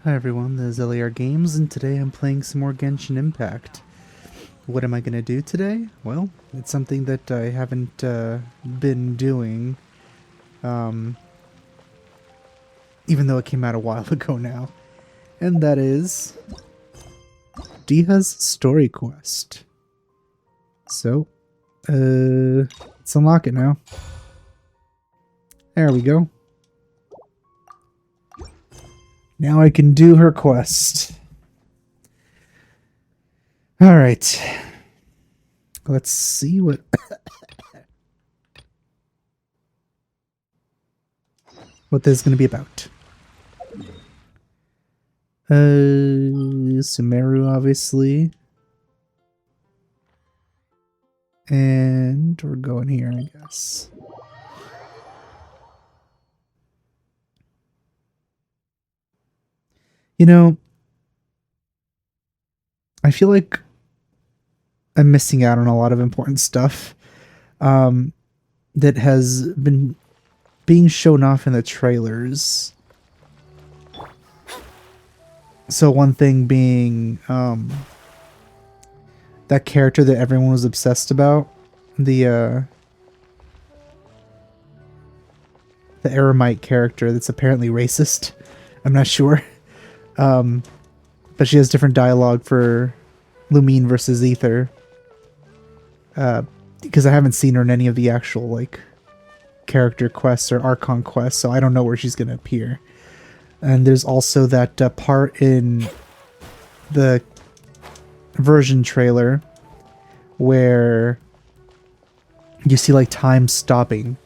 Hi everyone, this is LAR Games, and today I'm playing some more Genshin Impact. What am I going to do today? Well, it's something that I haven't been doing, um, even though it came out a while ago now. And that is Deyha's story quest. So, let's unlock it now. There we go. Now I can do her quest. Alright. Let's see what this is going to be about. Sumeru, obviously. And we're going here, I guess. You know, I feel like I'm missing out on a lot of important stuff that has been being shown off in the trailers. So one thing being that character that everyone was obsessed about, the Eremite character that's apparently racist. I'm not sure. But she has different dialogue for Lumine versus Ether. Because I haven't seen her in any of the actual, like, character quests or Archon quests, so I don't know where she's going to appear. And there's also that part in the version trailer where you see, like, time stopping.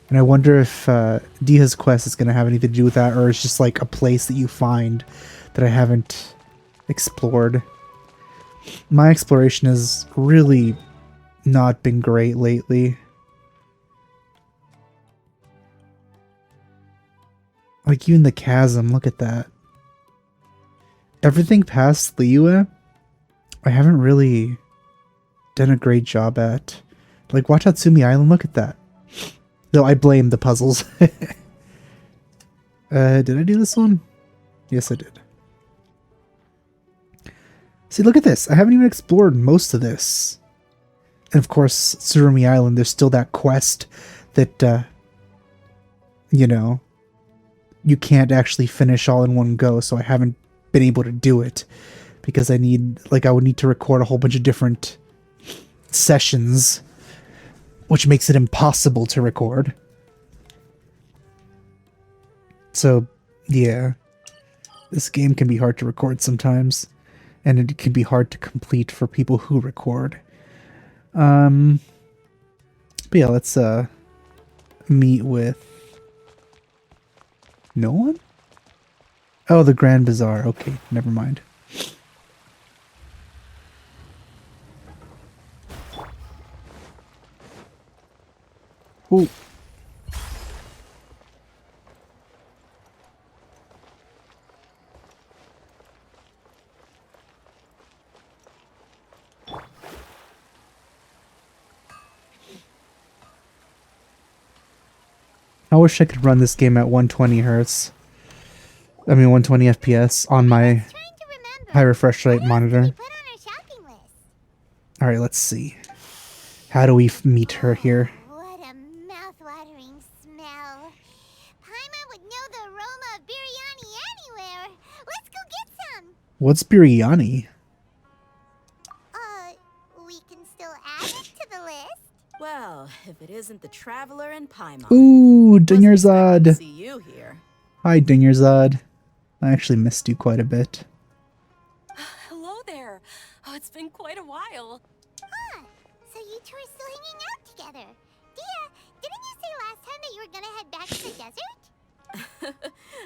And I wonder if Deyha's quest is going to have anything to do with that, or it's just, like, a place that you find that I haven't explored. My exploration has really not been great lately. Like, even the chasm, look at that. Everything past Liyue, I haven't really done a great job at. Like, Watatsumi Island, look at that. Though I blame the puzzles. Did I do this one? Yes, I did. See, look at this. I haven't even explored most of this. And of course, Tsurumi Island, there's still that quest that, you know, you can't actually finish all in one go, so I haven't been able to do it. Because I would need to record a whole bunch of different sessions, which makes it impossible to record. So, yeah. This game can be hard to record sometimes. And it can be hard to complete for people who record. But yeah, let's meet with no one? Oh, the Grand Bazaar. Okay, never mind. Ooh. I wish I could run this game at 120 hertz. I mean 120 FPS on my high refresh rate monitor. Alright, let's see. How do we meet her here? What a mouth-watering smell. Paimon would know the aroma of biryani anywhere. Let's go get some. What's biryani? We can still add it to the list. Well, if it isn't the Traveler and Paimon. Ooh, Dingerzad. See you here. Hi, Dingerzad. I actually missed you quite a bit. Hello there. Oh, it's been quite a while. So you two are still hanging out together. Deyha, didn't you say last time that you were gonna head back to the desert?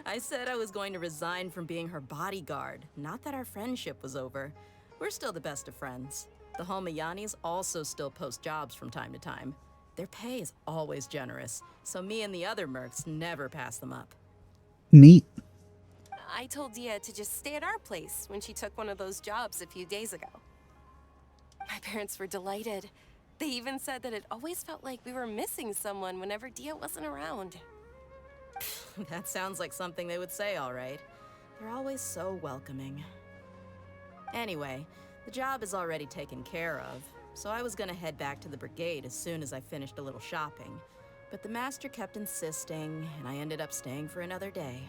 I said I was going to resign from being her bodyguard, not that our friendship was over. We're still the best of friends. The Homayanis also still post jobs from time to time. Their pay is always generous, so me and the other mercs never pass them up. Neat. I told Deyha to just stay at our place when she took one of those jobs a few days ago. My parents were delighted. They even said that it always felt like we were missing someone whenever Deyha wasn't around. That sounds like something they would say, all right. They're always so welcoming. Anyway, the job is already taken care of, so I was gonna head back to the brigade as soon as I finished a little shopping. But the master kept insisting, and I ended up staying for another day.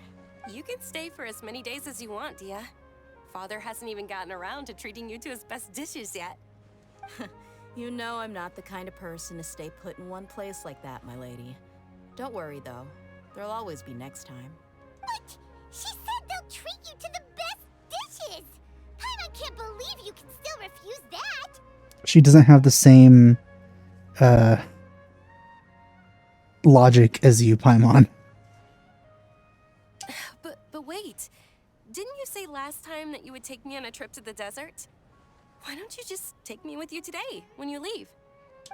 You can stay for as many days as you want, Deyha. Father hasn't even gotten around to treating you to his best dishes yet. You know I'm not the kind of person to stay put in one place like that, my lady. Don't worry, though. There'll always be next time. What? She said they'll treat you to the best dishes! I can't believe you can still refuse that! She doesn't have the same logic as you, Paimon. But wait. Didn't you say last time that you would take me on a trip to the desert? Why don't you just take me with you today, when you leave?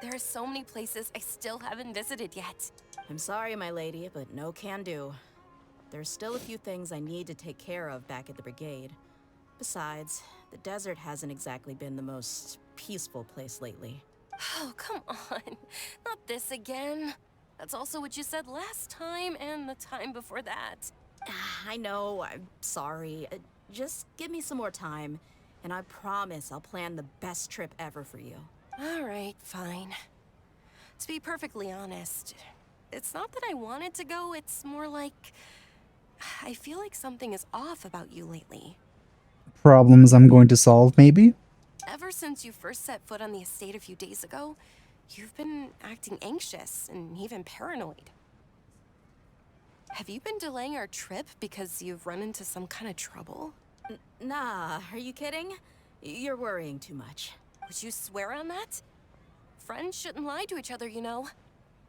There are so many places I still haven't visited yet. I'm sorry, my lady, but no can do. There's still a few things I need to take care of back at the brigade. Besides, the desert hasn't exactly been the most peaceful place lately. Oh, come on. Not this again. That's also what you said last time and the time before that. I know, I'm sorry. Just give me some more time, and I promise I'll plan the best trip ever for you. All right, fine. To be perfectly honest, it's not that I wanted to go, it's more like I feel like something is off about you lately. Problems I'm going to solve, maybe? Ever since you first set foot on the estate a few days ago, you've been acting anxious and even paranoid. Have you been delaying our trip because you've run into some kind of trouble? Nah, are you kidding? You're worrying too much. Would you swear on that? Friends shouldn't lie to each other, you know.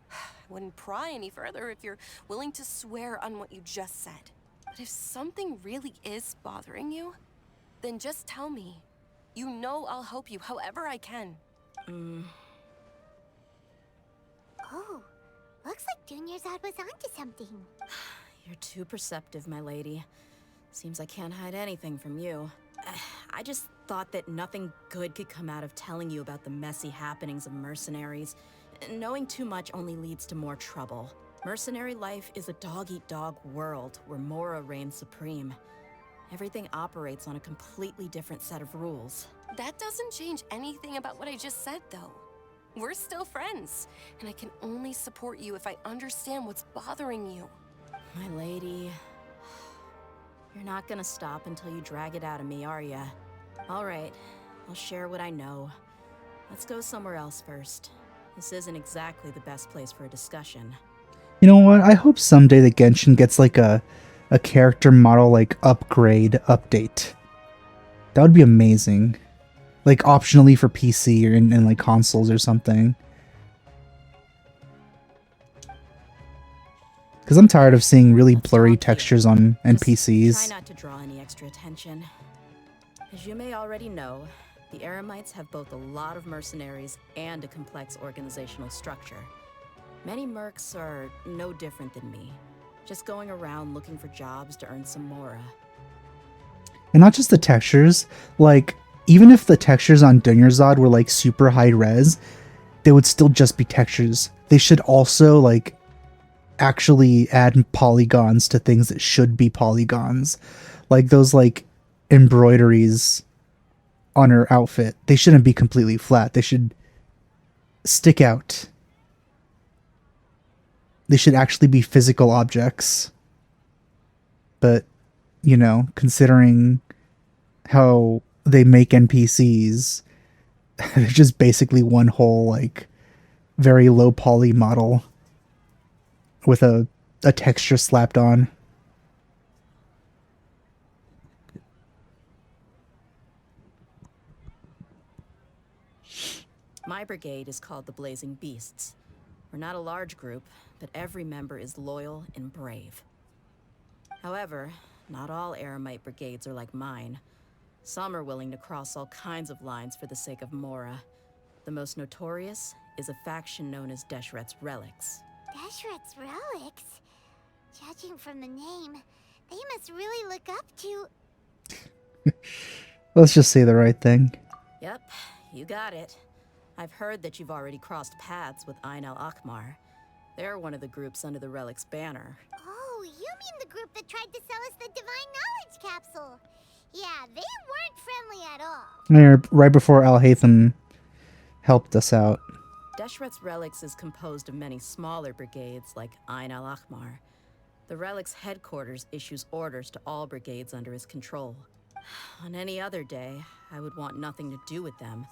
I wouldn't pry any further if you're willing to swear on what you just said. But if something really is bothering you, then just tell me. You know I'll help you however I can. Oh, looks like Dunyarzad was onto something. You're too perceptive, my lady. Seems I can't hide anything from you. I just thought that nothing good could come out of telling you about the messy happenings of mercenaries. Knowing too much only leads to more trouble. Mercenary life is a dog-eat-dog world where Mora reigns supreme. Everything operates on a completely different set of rules. That doesn't change anything about what I just said, though. We're still friends, and I can only support you if I understand what's bothering you. My lady, you're not gonna stop until you drag it out of me, are ya? All right, I'll share what I know. Let's go somewhere else first. This isn't exactly the best place for a discussion. You know what? I hope someday the Genshin gets like a character model like upgrade update. That would be amazing. Like optionally for PC or in like consoles or something. Because I'm tired of seeing really blurry textures on NPCs. Try not to draw any extra attention. As you may already know, the Eremites have both a lot of mercenaries and a complex organizational structure. Many mercs are no different than me, just going around looking for jobs to earn some Mora. And not just the textures, like, even if the textures on Dunyarzad were like super high res, they would still just be textures. They should also like actually add polygons to things that should be polygons. Like those like embroideries on her outfit. They shouldn't be completely flat. They should stick out. They should actually be physical objects. But, you know, considering how they make NPCs, they're just basically one whole, like, very low poly model with a texture slapped on. My brigade is called the Blazing Beasts. We're not a large group, but every member is loyal and brave. However, not all Eremite brigades are like mine. Some are willing to cross all kinds of lines for the sake of Mora. The most notorious is a faction known as Deshret's Relics. Deshret's Relics? Judging from the name, they must really look up to... Let's just say the right thing. Yep, you got it. I've heard that you've already crossed paths with Ain al-Akmar. They're one of the groups under the Relic's banner. Oh, you mean the group that tried to sell us the Divine Knowledge Capsule. Yeah, they weren't friendly at all. Right before Al-Haytham helped us out. Deshret's relics is composed of many smaller brigades like Ain al-Ahmar. The relic's headquarters issues orders to all brigades under his control. On any other day, I would want nothing to do with them.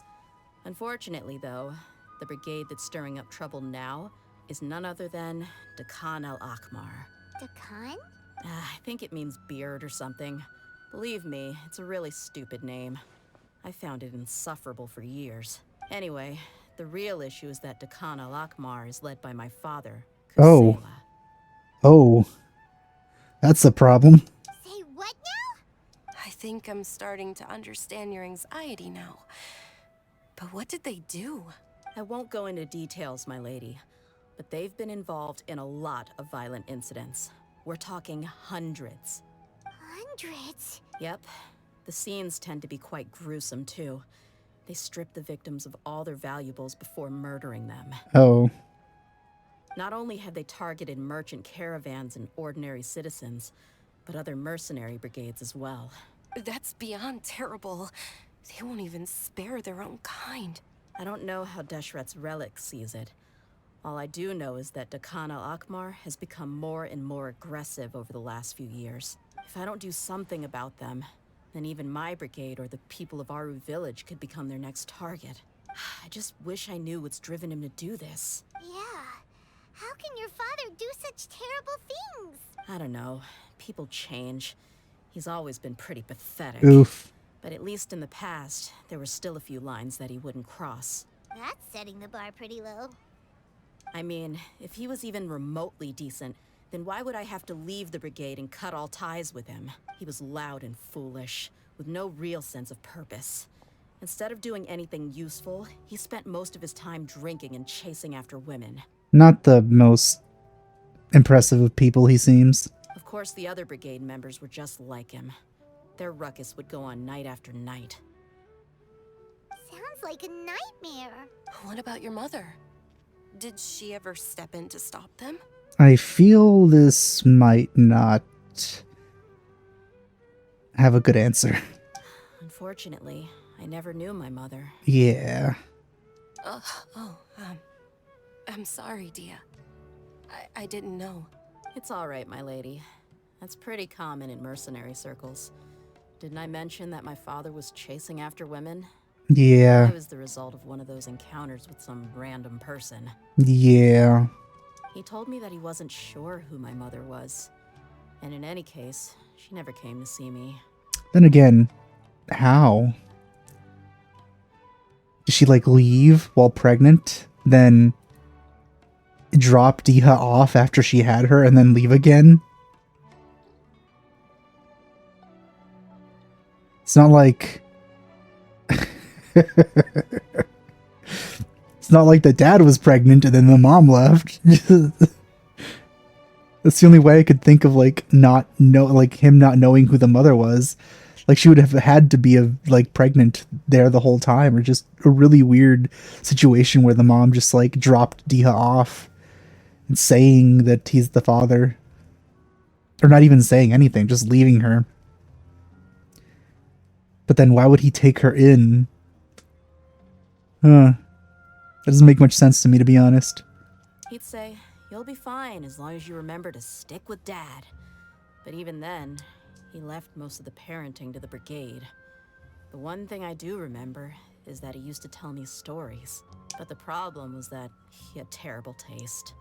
Unfortunately, though, the brigade that's stirring up trouble now is none other than Dekhan al-Ahmar. Dakan? I think it means beard or something. Believe me, it's a really stupid name. I found it insufferable for years. Anyway, the real issue is that Dekhan al-Ahmar is led by my father, Oh. Kusela. Oh. That's the problem. Say what now? I think I'm starting to understand your anxiety now. But what did they do? I won't go into details, my lady, but they've been involved in a lot of violent incidents. We're talking hundreds. Hundreds? Yep. The scenes tend to be quite gruesome, too. They strip the victims of all their valuables before murdering them. Oh. Not only have they targeted merchant caravans and ordinary citizens, but other mercenary brigades as well. That's beyond terrible. They won't even spare their own kind. I don't know how Deshret's relic sees it. All I do know is that Dekhan al-Ahmar has become more and more aggressive over the last few years. If I don't do something about them, then even my brigade or the people of Aru village could become their next target. I just wish I knew what's driven him to do this. Yeah. How can your father do such terrible things? I don't know. People change. He's always been pretty pathetic. Oof. But at least in the past, there were still a few lines that he wouldn't cross. That's setting the bar pretty low. I mean, if he was even remotely decent, then why would I have to leave the brigade and cut all ties with him? He was loud and foolish, with no real sense of purpose. Instead of doing anything useful, he spent most of his time drinking and chasing after women. Not the most impressive of people, he seems. Of course, the other brigade members were just like him. Their ruckus would go on night after night. Sounds like a nightmare. What about your mother? Did she ever step in to stop them? I feel this might not have a good answer. Unfortunately, I never knew my mother. Yeah. I'm sorry, Deyha. I didn't know. It's all right, my lady. That's pretty common in mercenary circles. Didn't I mention that my father was chasing after women? Yeah. It was the result of one of those encounters with some random person. Yeah. He told me that he wasn't sure who my mother was. And in any case, she never came to see me. Then again, how? Did she, like, leave while pregnant? Then drop Deyha off after she had her and then leave again? It's not like... It's not like the dad was pregnant and then the mom left. That's the only way I could think of, like, him not knowing who the mother was. Like, she would have had to be pregnant there the whole time, or just a really weird situation where the mom just, like, dropped Deyha off and saying that he's the father. Or not even saying anything, just leaving her. But then why would he take her in? That doesn't make much sense to me, to be honest. He'd say, "You'll be fine as long as you remember to stick with Dad." But even then, he left most of the parenting to the brigade. The one thing I do remember is that he used to tell me stories. But the problem was that he had terrible taste.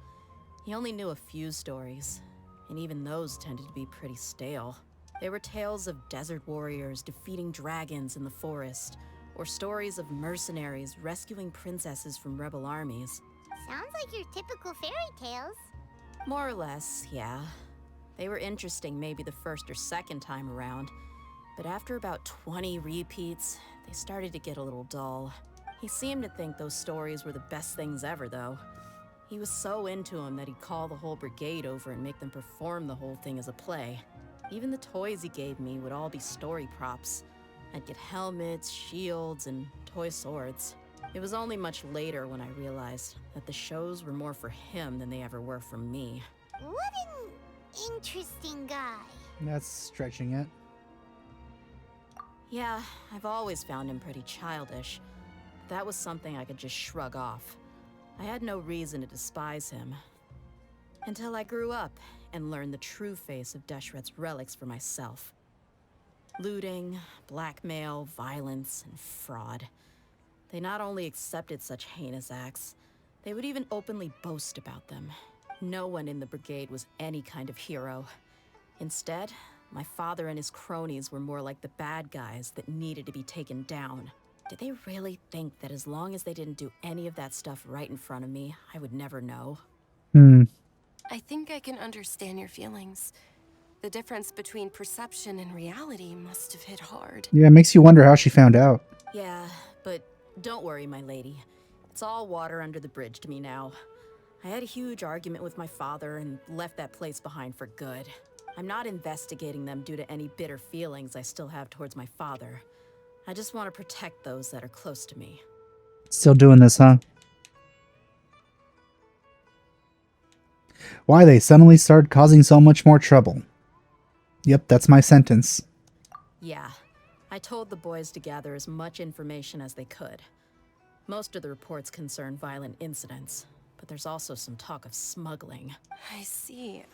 He only knew a few stories, and even those tended to be pretty stale. They were tales of desert warriors defeating dragons in the forest, or stories of mercenaries rescuing princesses from rebel armies. Sounds like your typical fairy tales. More or less, yeah. They were interesting maybe the first or second time around, but after about 20 repeats, they started to get a little dull. He seemed to think those stories were the best things ever, though. He was so into them that he'd call the whole brigade over and make them perform the whole thing as a play. Even the toys he gave me would all be story props. I'd get helmets, shields, and toy swords. It was only much later when I realized that the shows were more for him than they ever were for me. Wouldn't interesting guy. That's stretching it. Yeah, I've always found him pretty childish. That was something I could just shrug off. I had no reason to despise him. Until I grew up and learned the true face of Deshret's relics for myself. Looting, blackmail, violence, and fraud. They not only accepted such heinous acts, they would even openly boast about them. No one in the brigade was any kind of hero. Instead, my father and his cronies were more like the bad guys that needed to be taken down. Did they really think that as long as they didn't do any of that stuff right in front of me, I would never know? I think I can understand your feelings. The difference between perception and reality must have hit hard. Yeah, it makes you wonder how she found out. Yeah, but don't worry, my lady. It's all water under the bridge to me now. I had a huge argument with my father and left that place behind for good. I'm not investigating them due to any bitter feelings I still have towards my father. I just want to protect those that are close to me. Still doing this, huh? Why they suddenly started causing so much more trouble. Yep, that's my sentence. Yeah, I told the boys to gather as much information as they could. Most of the reports concern violent incidents, but there's also some talk of smuggling. I see.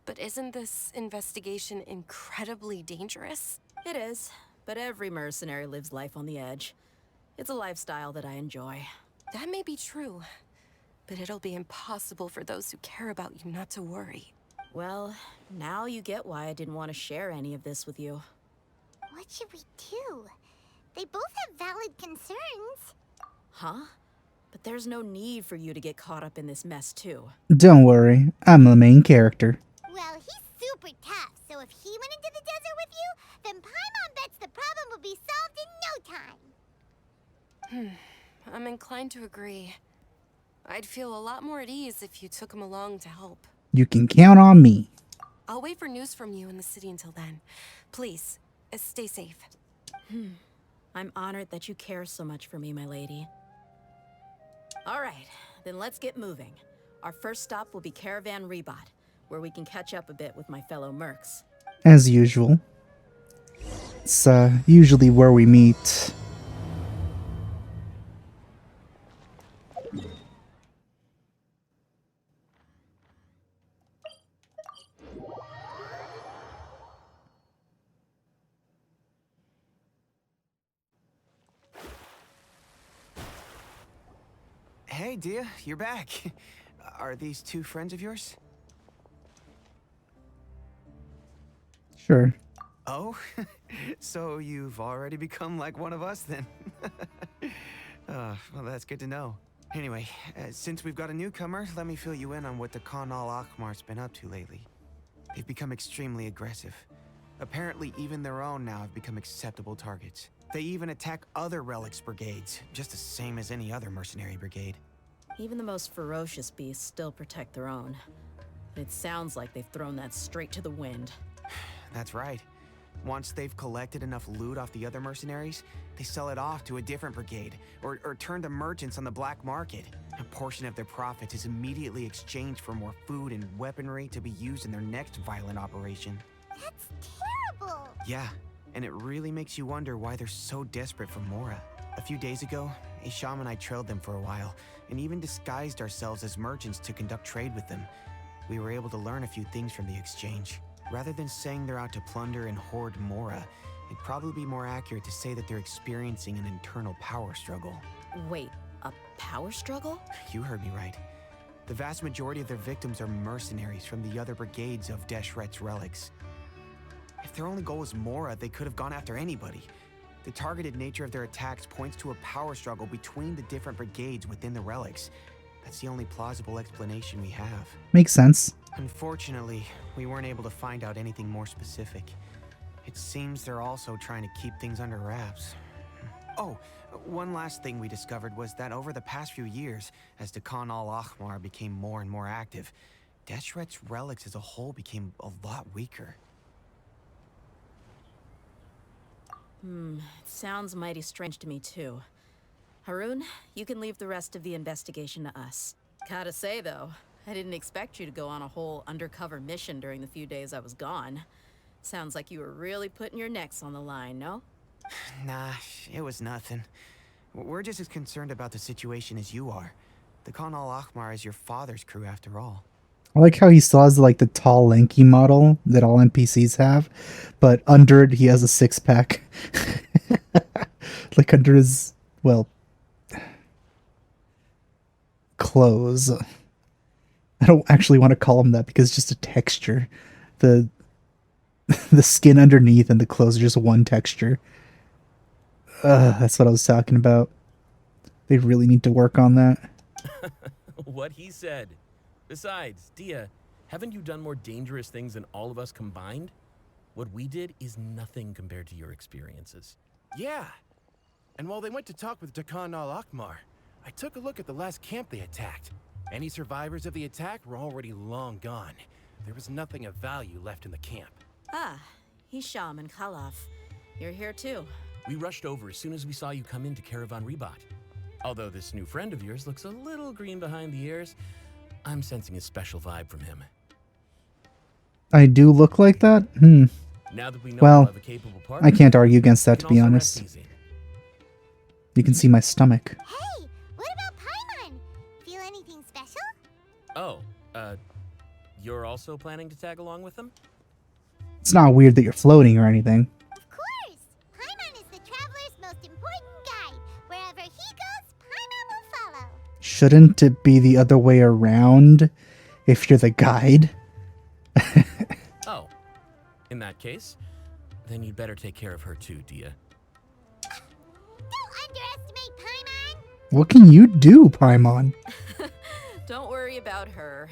But isn't this investigation incredibly dangerous? It is, but every mercenary lives life on the edge. It's a lifestyle that I enjoy. That may be true, but it'll be impossible for those who care about you not to worry. Well, now you get why I didn't want to share any of this with you. What should we do? They both have valid concerns. Huh? But there's no need for you to get caught up in this mess, too. Don't worry, I'm the main character. Well, he's super tough, so if he went into the desert with you, then Paimon bets the problem would be solved in no time. I'm inclined to agree. I'd feel a lot more at ease if you took him along to help. You can count on me. I'll wait for news from you in the city until then. Please, stay safe. I'm honored that you care so much for me, my lady. All right, then let's get moving. Our first stop will be Caravan Rebot, where we can catch up a bit with my fellow mercs. As usual. It's usually where we meet. Hey, Deyha, you're back. Are these two friends of yours? Sure. Oh, so you've already become like one of us then? Well, that's good to know. Anyway, since we've got a newcomer, let me fill you in on what the Khan al-Ahmar's been up to lately. They've become extremely aggressive. Apparently, even their own now have become acceptable targets. They even attack other relics brigades, just the same as any other mercenary brigade. Even the most ferocious beasts still protect their own. It sounds like they've thrown that straight to the wind. That's right. Once they've collected enough loot off the other mercenaries, they sell it off to a different brigade, or turn to merchants on the black market. A portion of their profits is immediately exchanged for more food and weaponry to be used in their next violent operation. That's terrible. Yeah, and it really makes you wonder why they're so desperate for Mora. A few days ago, Isham and I trailed them for a while, and even disguised ourselves as merchants to conduct trade with them. We were able to learn a few things from the exchange. Rather than saying they're out to plunder and hoard Mora, it'd probably be more accurate to say that they're experiencing an internal power struggle. Wait, a power struggle? You heard me right. The vast majority of their victims are mercenaries from the other brigades of Deshret's relics. If their only goal was Mora, they could have gone after anybody. The targeted nature of their attacks points to a power struggle between the different brigades within the relics. That's the only plausible explanation we have. Makes sense. Unfortunately, we weren't able to find out anything more specific. It seems they're also trying to keep things under wraps. Oh, one last thing we discovered was that over the past few years, as the Khan al-Ahmar became more and more active, Deshret's relics as a whole became a lot weaker. It sounds mighty strange to me too. Harun, you can leave the rest of the investigation to us. Gotta say though, I didn't expect you to go on a whole undercover mission during the few days I was gone. Sounds like you were really putting your necks on the line, no? Nah, it was nothing. We're just as concerned about the situation as you are. The Khan al-Ahmar is your father's crew after all. I like how he still has like the tall, lanky model that all NPCs have, but under it he has a six-pack. Like under his, well, clothes. I don't actually want to call him that because it's just a texture. The the skin underneath and the clothes are just one texture. That's what I was talking about. They really need to work on that. What he said. Besides, Deyha, haven't you done more dangerous things than all of us combined? What we did is nothing compared to your experiences. Yeah. And while they went to talk with Khan al-Ahmar, I took a look at the last camp they attacked. Any survivors of the attack were already long gone. There was nothing of value left in the camp. Ah, Hisham and Khalaf. You're here too. We rushed over as soon as we saw you come into Caravan Rebat. Although this new friend of yours looks a little green behind the ears, I'm sensing a special vibe from him. I do look like that? Now that we know Well, we'll have a capable partner, I can't argue against that, we to can be also rest honest. easy. You can see my stomach. Hey, what about Paimon? Feel anything special? Oh, you're also planning to tag along with them? It's not weird that you're floating or anything. Of course! Paimon is the traveler's most important guide. Wherever he goes, Paimon will follow. Shouldn't it be the other way around if you're the guide? Oh, in that case, then you'd better take care of her too, Deyha. Don't underestimate Paimon! What can you do, Paimon? Don't worry about her.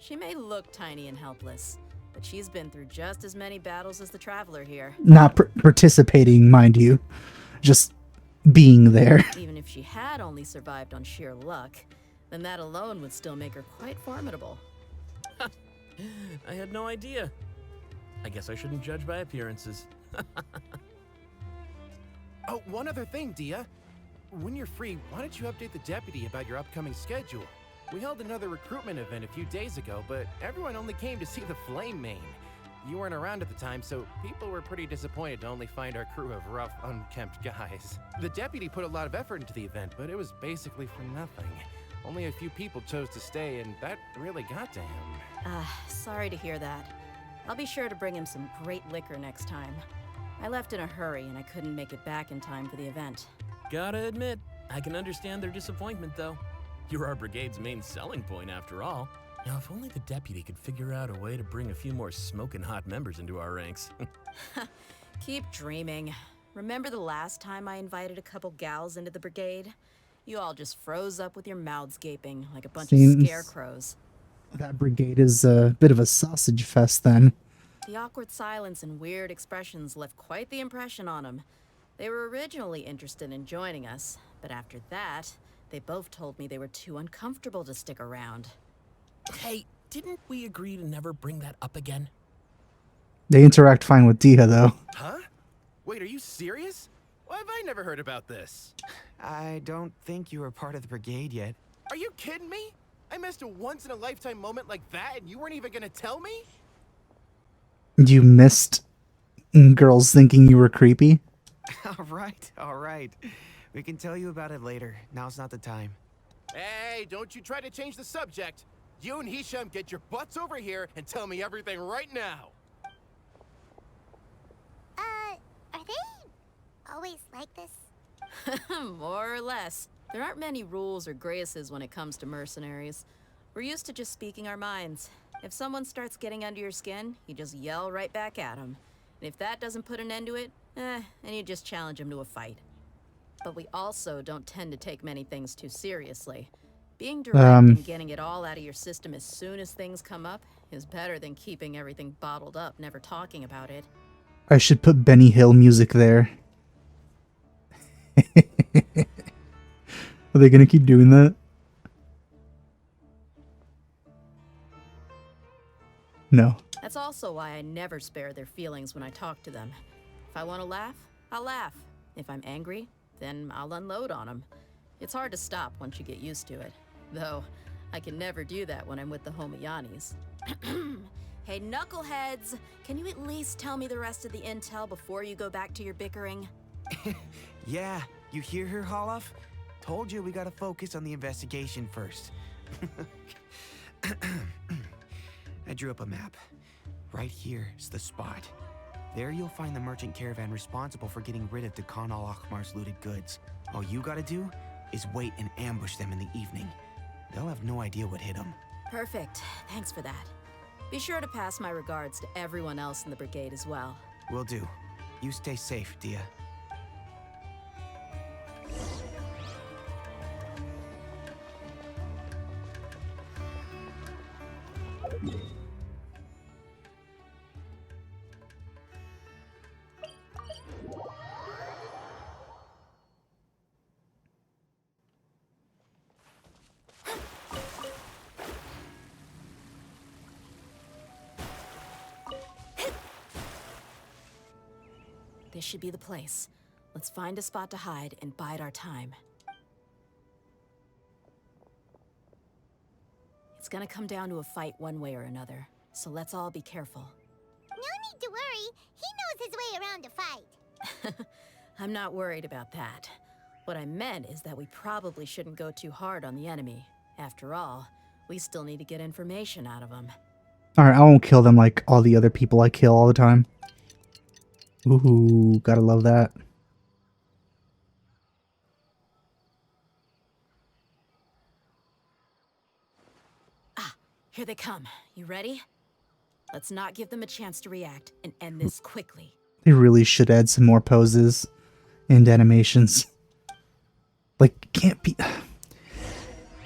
She may look tiny and helpless, but she's been through just as many battles as the traveler here. Not participating, mind you. Just being there. Even if she had only survived on sheer luck, then that alone would still make her quite formidable. I had no idea. I guess I shouldn't judge by appearances. Oh, one other thing, Deyha. When you're free, why don't you update the deputy about your upcoming schedule? We held another recruitment event a few days ago, but everyone only came to see the Flame Main. You weren't around at the time, so people were pretty disappointed to only find our crew of rough, unkempt guys. The deputy put a lot of effort into the event, but it was basically for nothing. Only a few people chose to stay, and that really got to him. Sorry to hear that. I'll be sure to bring him some great liquor next time. I left in a hurry and I couldn't make it back in time for the event. Gotta admit, I can understand their disappointment, though. You're our brigade's main selling point, after all. Now, if only the deputy could figure out a way to bring a few more smoking hot members into our ranks. Keep dreaming. Remember the last time I invited a couple gals into the brigade? You all just froze up with your mouths gaping like a bunch Seems- of scarecrows. That brigade is a bit of a sausage fest then. The awkward silence and weird expressions left quite the impression on them. They were originally interested in joining us, but after that, they both told me they were too uncomfortable to stick around. Hey, didn't we agree to never bring that up again? They interact fine with Deyha, though. Huh? Wait, are you serious? Why have I never heard about this? I don't think you were part of the brigade yet. Are you kidding me? I missed a once-in-a-lifetime moment like that, and you weren't even gonna tell me? You missed girls thinking you were creepy? All right. We can tell you about it later. Now's not the time. Hey, don't you try to change the subject. You and Hisham get your butts over here and tell me everything right now. Are they always like this? More or less. There aren't many rules or graces when it comes to mercenaries. We're used to just speaking our minds. If someone starts getting under your skin, you just yell right back at them. And if that doesn't put an end to it, then you just challenge them to a fight. But we also don't tend to take many things too seriously. Being direct and getting it all out of your system as soon as things come up is better than keeping everything bottled up, never talking about it. I should put Benny Hill music there. Are they gonna keep doing that? No. That's also why I never spare their feelings when I talk to them. If I want to laugh, I'll laugh. If I'm angry, then I'll unload on them. It's hard to stop once you get used to it. Though, I can never do that when I'm with the Homayanis. Hey, knuckleheads! Can you at least tell me the rest of the intel before you go back to your bickering? Yeah, you hear her, Holof? Told you we gotta focus on the investigation first. I drew up a map. Right here is the spot. There you'll find the merchant caravan responsible for getting rid of Khan al-Akhmar's looted goods. All you gotta do is wait and ambush them in the evening. They'll have no idea what hit them. Perfect. Thanks for that. Be sure to pass my regards to everyone else in the brigade as well. Will do. You stay safe, Deyha. This should be the place. Let's find a spot to hide and bide our time. It's gonna come down to a fight one way or another, so let's all be careful. No need to worry. He knows his way around a fight. I'm not worried about that. What I meant is that we probably shouldn't go too hard on the enemy. After all, we still need to get information out of them. Alright, I won't kill them like all the other people I kill all the time. Ooh, gotta love that. Ah, here they come. You ready? Let's not give them a chance to react and end this quickly. They really should add some more poses and animations. Like, can't be...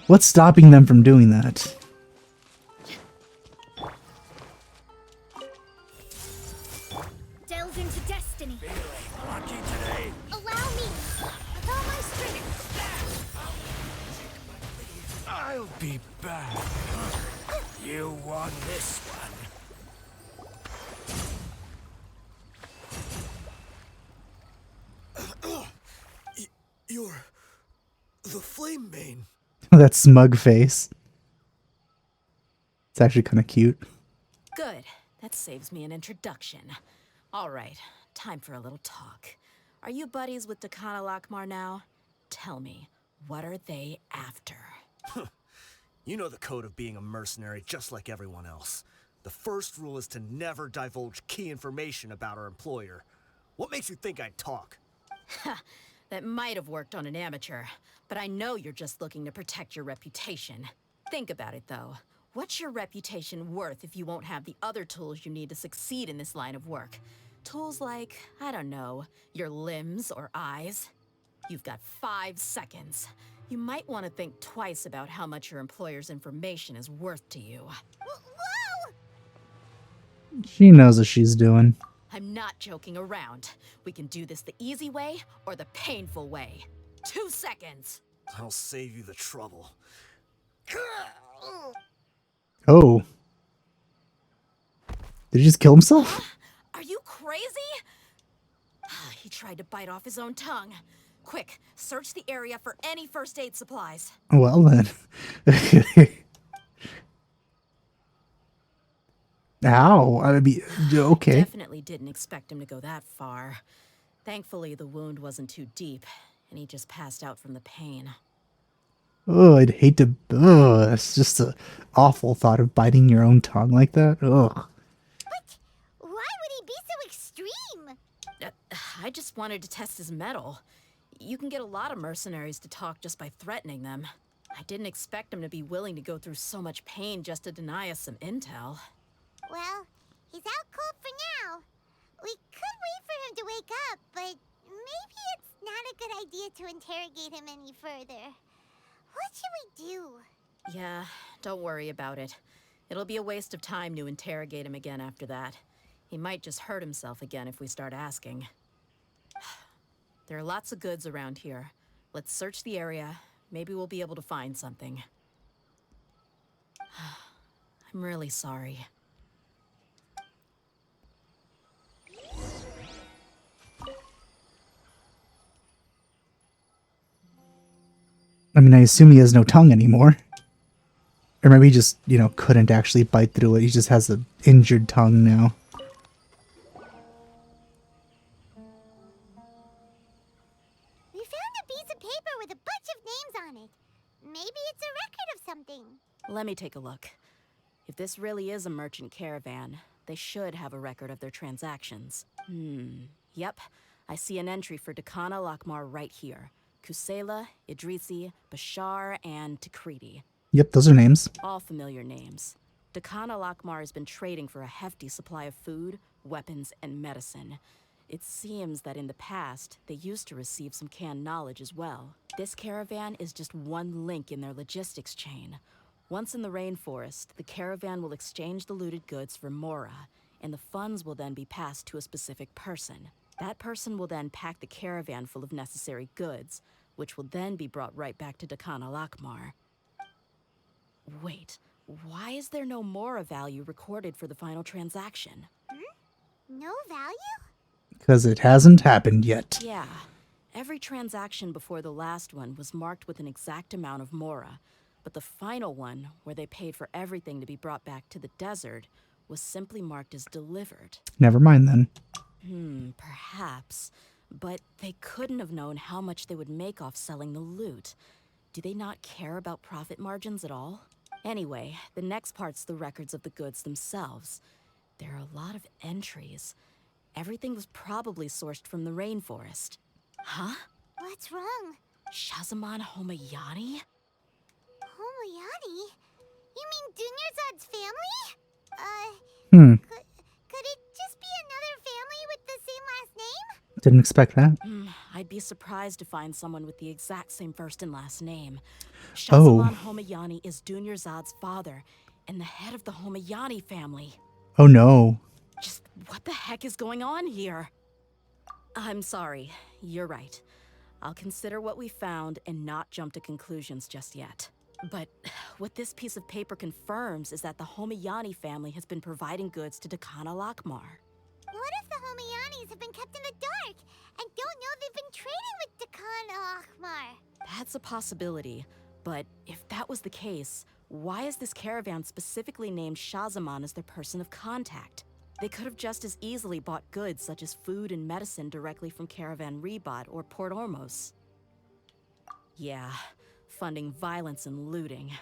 What's stopping them from doing that? Delve into destiny. Lucky today. Allow me. With all my strength. I'll be back. You won this one. You're the Flame Mane. That smug face. It's actually kind of cute. Good. That saves me an introduction. All right, time for a little talk. Are you buddies with Khan al-Akhmar now? Tell me, what are they after? You know the code of being a mercenary just like everyone else. The first rule is to never divulge key information about our employer. What makes you think I'd talk? That might have worked on an amateur, but I know you're just looking to protect your reputation. Think about it, though. What's your reputation worth if you won't have the other tools you need to succeed in this line of work? Tools like, I don't know, your limbs or eyes? You've got 5 seconds. You might want to think twice about how much your employer's information is worth to you. Whoa! She knows what she's doing. I'm not joking around. We can do this the easy way or the painful way. 2 seconds. I'll save you the trouble. Oh. Did he just kill himself? Are you crazy? He tried to bite off his own tongue. Quick, search the area for any first aid supplies. Well then. Ow. I mean, okay. Definitely didn't expect him to go that far. Thankfully, the wound wasn't too deep, and he just passed out from the pain. Oh, I'd hate to... Ugh, it's just an awful thought of biting your own tongue like that. Ugh. But why would he be so extreme? I just wanted to test his mettle. You can get a lot of mercenaries to talk just by threatening them. I didn't expect him to be willing to go through so much pain just to deny us some intel. Well, he's out cold for now. We could wait for him to wake up, but maybe it's not a good idea to interrogate him any further. What should we do? Yeah, don't worry about it. It'll be a waste of time to interrogate him again after that. He might just hurt himself again if we start asking. There are lots of goods around here. Let's search the area. Maybe we'll be able to find something. I'm really sorry. I mean, I assume he has no tongue anymore. Or maybe he just, you know, couldn't actually bite through it. He just has an injured tongue now. We found a piece of paper with a bunch of names on it. Maybe it's a record of something. Let me take a look. If this really is a merchant caravan, they should have a record of their transactions. Yep. I see an entry for Dakana Lakmar right here. Kusela, Idrisi, Bashar, and Takriti. Yep, those are names. All familiar names. Dakana Lakmar has been trading for a hefty supply of food, weapons, and medicine. It seems that in the past, they used to receive some canned knowledge as well. This caravan is just one link in their logistics chain. Once in the rainforest, the caravan will exchange the looted goods for Mora, and the funds will then be passed to a specific person. That person will then pack the caravan full of necessary goods, which will then be brought right back to Dakana Lakmar. Wait, why is there no Mora value recorded for the final transaction? No value? Because it hasn't happened yet. Yeah. Every transaction before the last one was marked with an exact amount of Mora, but the final one, where they paid for everything to be brought back to the desert, was simply marked as delivered. Never mind then. Perhaps. But they couldn't have known how much they would make off selling the loot. Do they not care about profit margins at all? Anyway, the next part's the records of the goods themselves. There are a lot of entries. Everything was probably sourced from the rainforest. Huh? What's wrong? Shahzaman Homayani? Homayani? You mean Dunyarzad's family? Could it just be another family with the same last name? Didn't expect that. I'd be surprised to find someone with the exact same first and last name. Oh. Shahzaman Homayani is Dunyarzad's father and the head of the Homayani family. Oh no. Just what the heck is going on here? I'm sorry, you're right. I'll consider what we found and not jump to conclusions just yet. But what this piece of paper confirms is that the Homayani family has been providing goods to Dakana Lakmar. What if the Homayanis have been kept in the dark and don't know they've been trading with Dakana Akhmar? That's a possibility, but if that was the case, why is this caravan specifically named Shahzaman as their person of contact? They could have just as easily bought goods such as food and medicine directly from Caravan Ribat or Port Ormos. Yeah, funding violence and looting.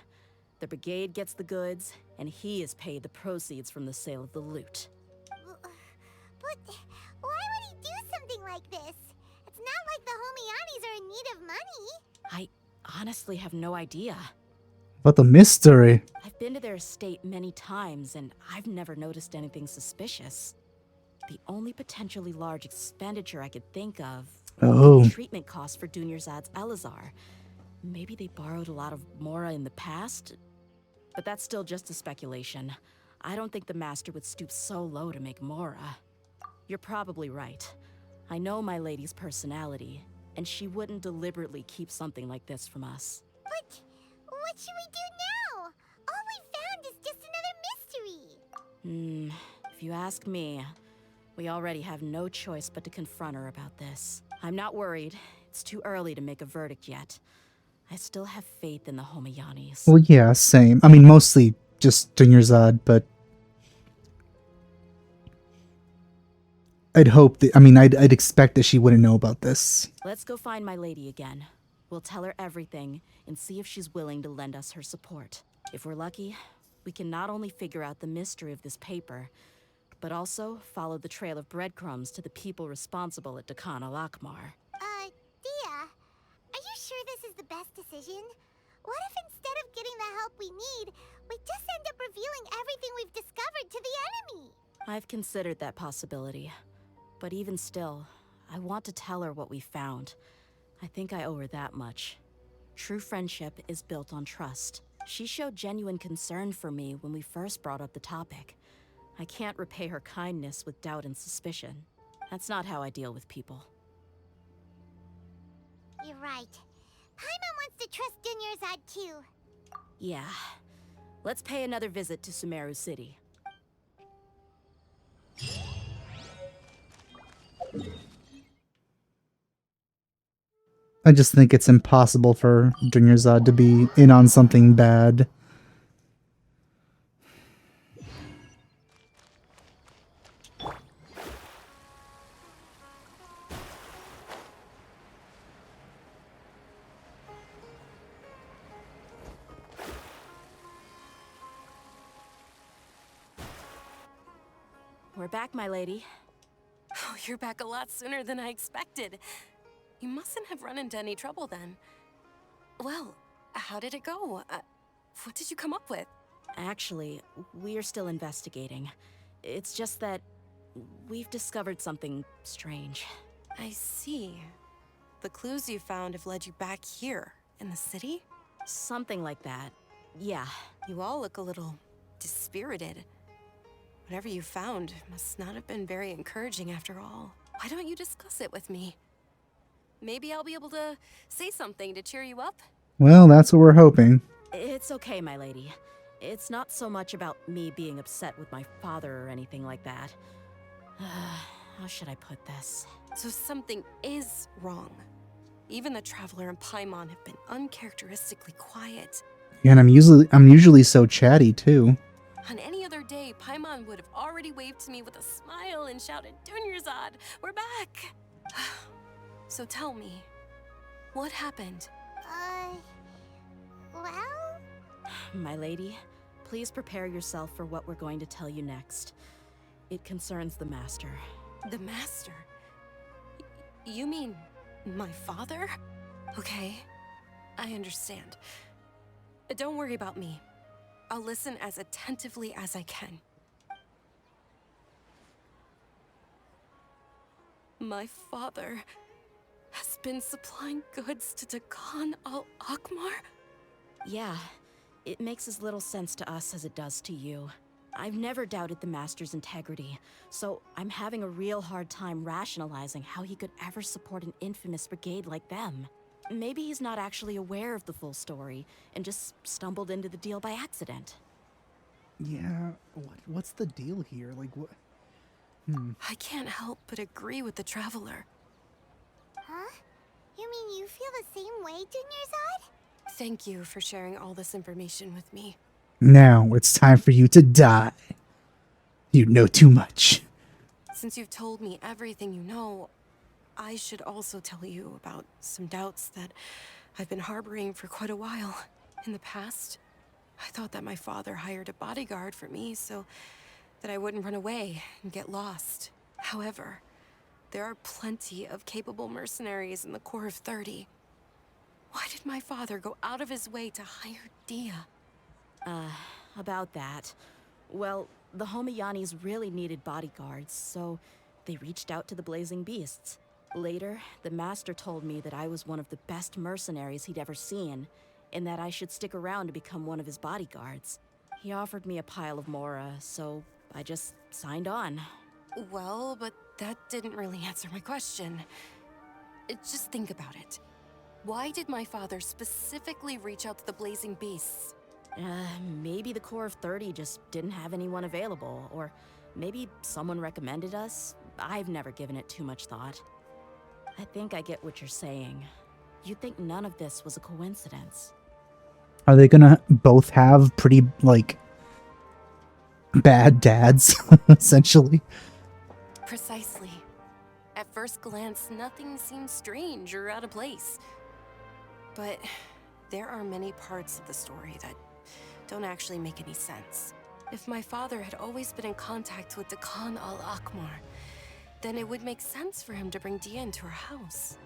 The brigade gets the goods, and he is paid the proceeds from the sale of the loot. But why would he do something like this? It's not like the Homayanis are in need of money. I honestly have no idea. But the mystery. I've been to their estate many times, and I've never noticed anything suspicious. The only potentially large expenditure I could think of Oh. treatment costs for Dunyarzad's Elazar. Maybe they borrowed a lot of Mora in the past, but that's still just a speculation. I don't think the master would stoop so low to make Mora. You're probably right. I know my lady's personality, and she wouldn't deliberately keep something like this from us. But what should we do now? All we found is just another mystery. If you ask me, we already have no choice but to confront her about this. I'm not worried. It's too early to make a verdict yet. I still have faith in the Homayanis. Well, yeah, same. I mean, mostly just Dunyarzad, but I'd hope that, I mean, I'd expect that she wouldn't know about this. Let's go find my lady again. We'll tell her everything and see if she's willing to lend us her support. If we're lucky, we can not only figure out the mystery of this paper, but also follow the trail of breadcrumbs to the people responsible at Dakana Lakmar. Deyha, are you sure this is the best decision? What if instead of getting the help we need, we just end up revealing everything we've discovered to the enemy? I've considered that possibility. But even still, I want to tell her what we found. I think I owe her that much. True friendship is built on trust. She showed genuine concern for me when we first brought up the topic. I can't repay her kindness with doubt and suspicion. That's not how I deal with people. You're right. Paimon wants to trust Dunyarzad too. Yeah. Let's pay another visit to Sumeru City. I just think it's impossible for Dunyarzad to be in on something bad. we're back, my lady. Oh, you're back a lot sooner than I expected. You mustn't have run into any trouble then. Well, how did it go? What did you come up with? Actually, we're still investigating. It's just that we've discovered something strange. I see. The clues you found have led you back here, in the city? Something like that. Yeah. You all look a little dispirited. Whatever you found must not have been very encouraging after all. Why don't you discuss it with me? Maybe I'll be able to say something to cheer you up? Well, that's what we're hoping. It's okay, my lady. It's not so much about me being upset with my father or anything like that. How should I put this? So something is wrong. Even the Traveler and Paimon have been uncharacteristically quiet. Yeah, and I'm usually so chatty too. On any other day, Paimon would have already waved to me with a smile and shouted, "Dunyarzad, we're back!" So tell me, what happened? Well? My lady, please prepare yourself for what we're going to tell you next. It concerns the Master. The Master? You mean my father? Okay, I understand. Don't worry about me. I'll listen as attentively as I can. My father has been supplying goods to Dakan al-Akmar? Yeah, it makes as little sense to us as it does to you. I've never doubted the Master's integrity, so I'm having a real hard time rationalizing how he could ever support an infamous brigade like them. Maybe he's not actually aware of the full story and just stumbled into the deal by accident. Yeah, what's the deal here? Like, what? I can't help but agree with the Traveler. Huh? You mean you feel the same way, Dunyarzad? Thank you for sharing all this information with me. Now it's time for you to die. You know too much. Since you've told me everything you know, I should also tell you about some doubts that I've been harboring for quite a while. In the past, I thought that my father hired a bodyguard for me so that I wouldn't run away and get lost. However, there are plenty of capable mercenaries in the Corps of 30. Why did my father go out of his way to hire Deyha? About that. Well, the Homayanis really needed bodyguards, so they reached out to the Blazing Beasts. Later, the Master told me that I was one of the best mercenaries he'd ever seen, and that I should stick around to become one of his bodyguards. He offered me a pile of Mora, so I just signed on. Well, but that didn't really answer my question. Just think about it. Why did my father specifically reach out to the Blazing Beasts? Maybe the Corps of 30 just didn't have anyone available, or maybe someone recommended us. I've never given it too much thought. I think I get what you're saying. You think none of this was a coincidence. Are they gonna both have pretty, like, bad dads, essentially? Precisely. At first glance, nothing seems strange or out of place. But there are many parts of the story that don't actually make any sense. If my father had always been in contact with Dakan al-Akmar, then it would make sense for him to bring Deyha into our house.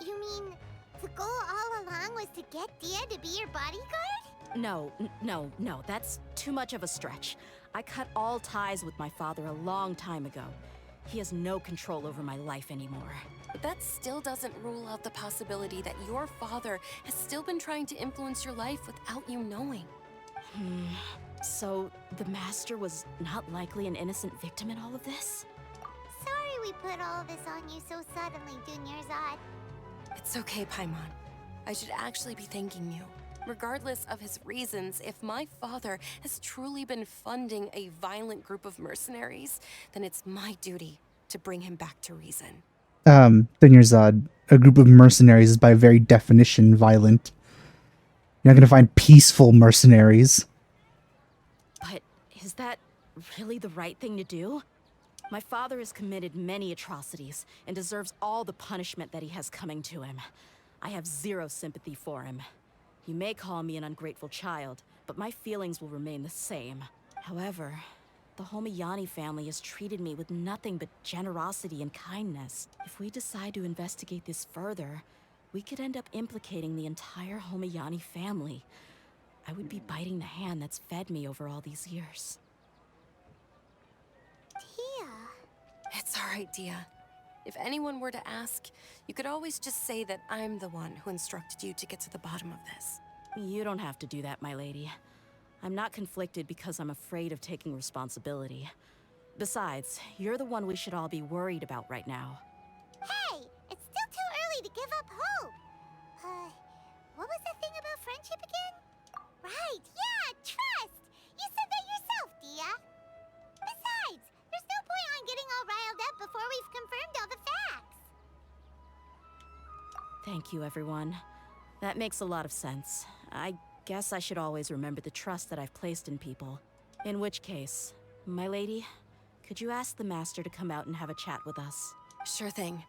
You mean the goal all along was to get Deyha to be your bodyguard? No, that's too much of a stretch. I cut all ties with my father a long time ago. He has no control over my life anymore. But that still doesn't rule out the possibility that your father has still been trying to influence your life without you knowing. So, the Master was not likely an innocent victim in all of this? Sorry we put all of this on you so suddenly, Dunyarzad. It's okay, Paimon. I should actually be thanking you. Regardless of his reasons, if my father has truly been funding a violent group of mercenaries, then it's my duty to bring him back to reason. Dunyarzad, a group of mercenaries is by very definition violent. You're not gonna find peaceful mercenaries. But is that really the right thing to do? My father has committed many atrocities and deserves all the punishment that he has coming to him. I have zero sympathy for him. You may call me an ungrateful child, but my feelings will remain the same. However, The Homiyani family has treated me with nothing but generosity and kindness. If we decide to investigate this further, we could end up implicating the entire Homiyani family. I would be biting the hand that's fed me over all these years. Tia. It's all right, Dia. If anyone were to ask, you could always just say that I'm the one who instructed you to get to the bottom of this. You don't have to do that, my lady. I'm not conflicted because I'm afraid of taking responsibility. Besides, you're the one we should all be worried about right now. Hey, it's still too early to give up hope. What was that thing about friendship again? Right, yeah, trust. You said that yourself, Dia. Besides, there's no point on getting all riled up before we've confirmed all the facts. Thank you, everyone. That makes a lot of sense. I guess I should always remember the trust that I've placed in people. In which case, my lady, could you ask the master to come out and have a chat with us? Sure thing.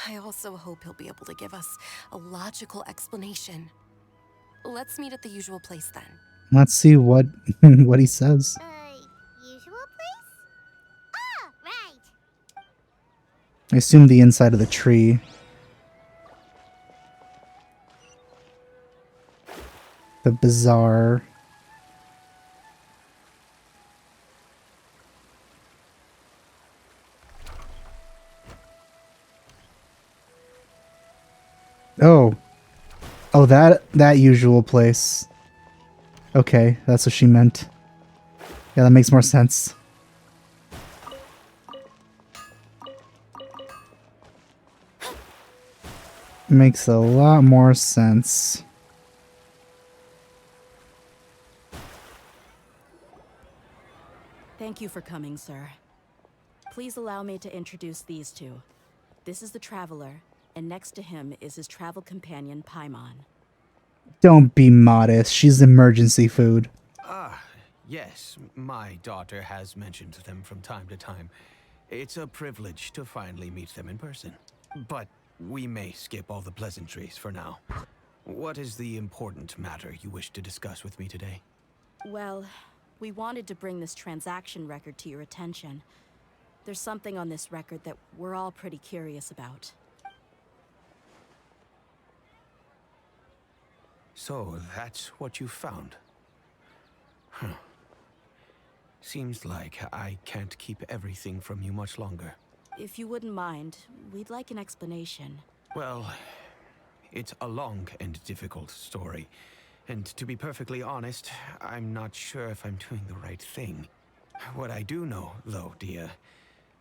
I also hope he'll be able to give us a logical explanation. Let's meet at the usual place then. Let's see what what he says. Usual place? Ah, right. I assume the inside of the tree. The bazaar. Oh. Oh, that usual place. Okay, that's what she meant. Yeah, that makes more sense. Makes a lot more sense. Thank you for coming, sir. Please allow me to introduce these two. This is the Traveler, and next to him is his travel companion, Paimon. Don't be modest. She's emergency food. Ah, yes, my daughter has mentioned them from time to time. It's a privilege to finally meet them in person. But we may skip all the pleasantries for now. What is the important matter you wish to discuss with me today? Well, we wanted to bring this transaction record to your attention. There's something on this record that we're all pretty curious about. So, that's what you found? Huh. Seems like I can't keep everything from you much longer. If you wouldn't mind, we'd like an explanation. Well, it's a long and difficult story. And to be perfectly honest, I'm not sure if I'm doing the right thing. What I do know, though, Deyha,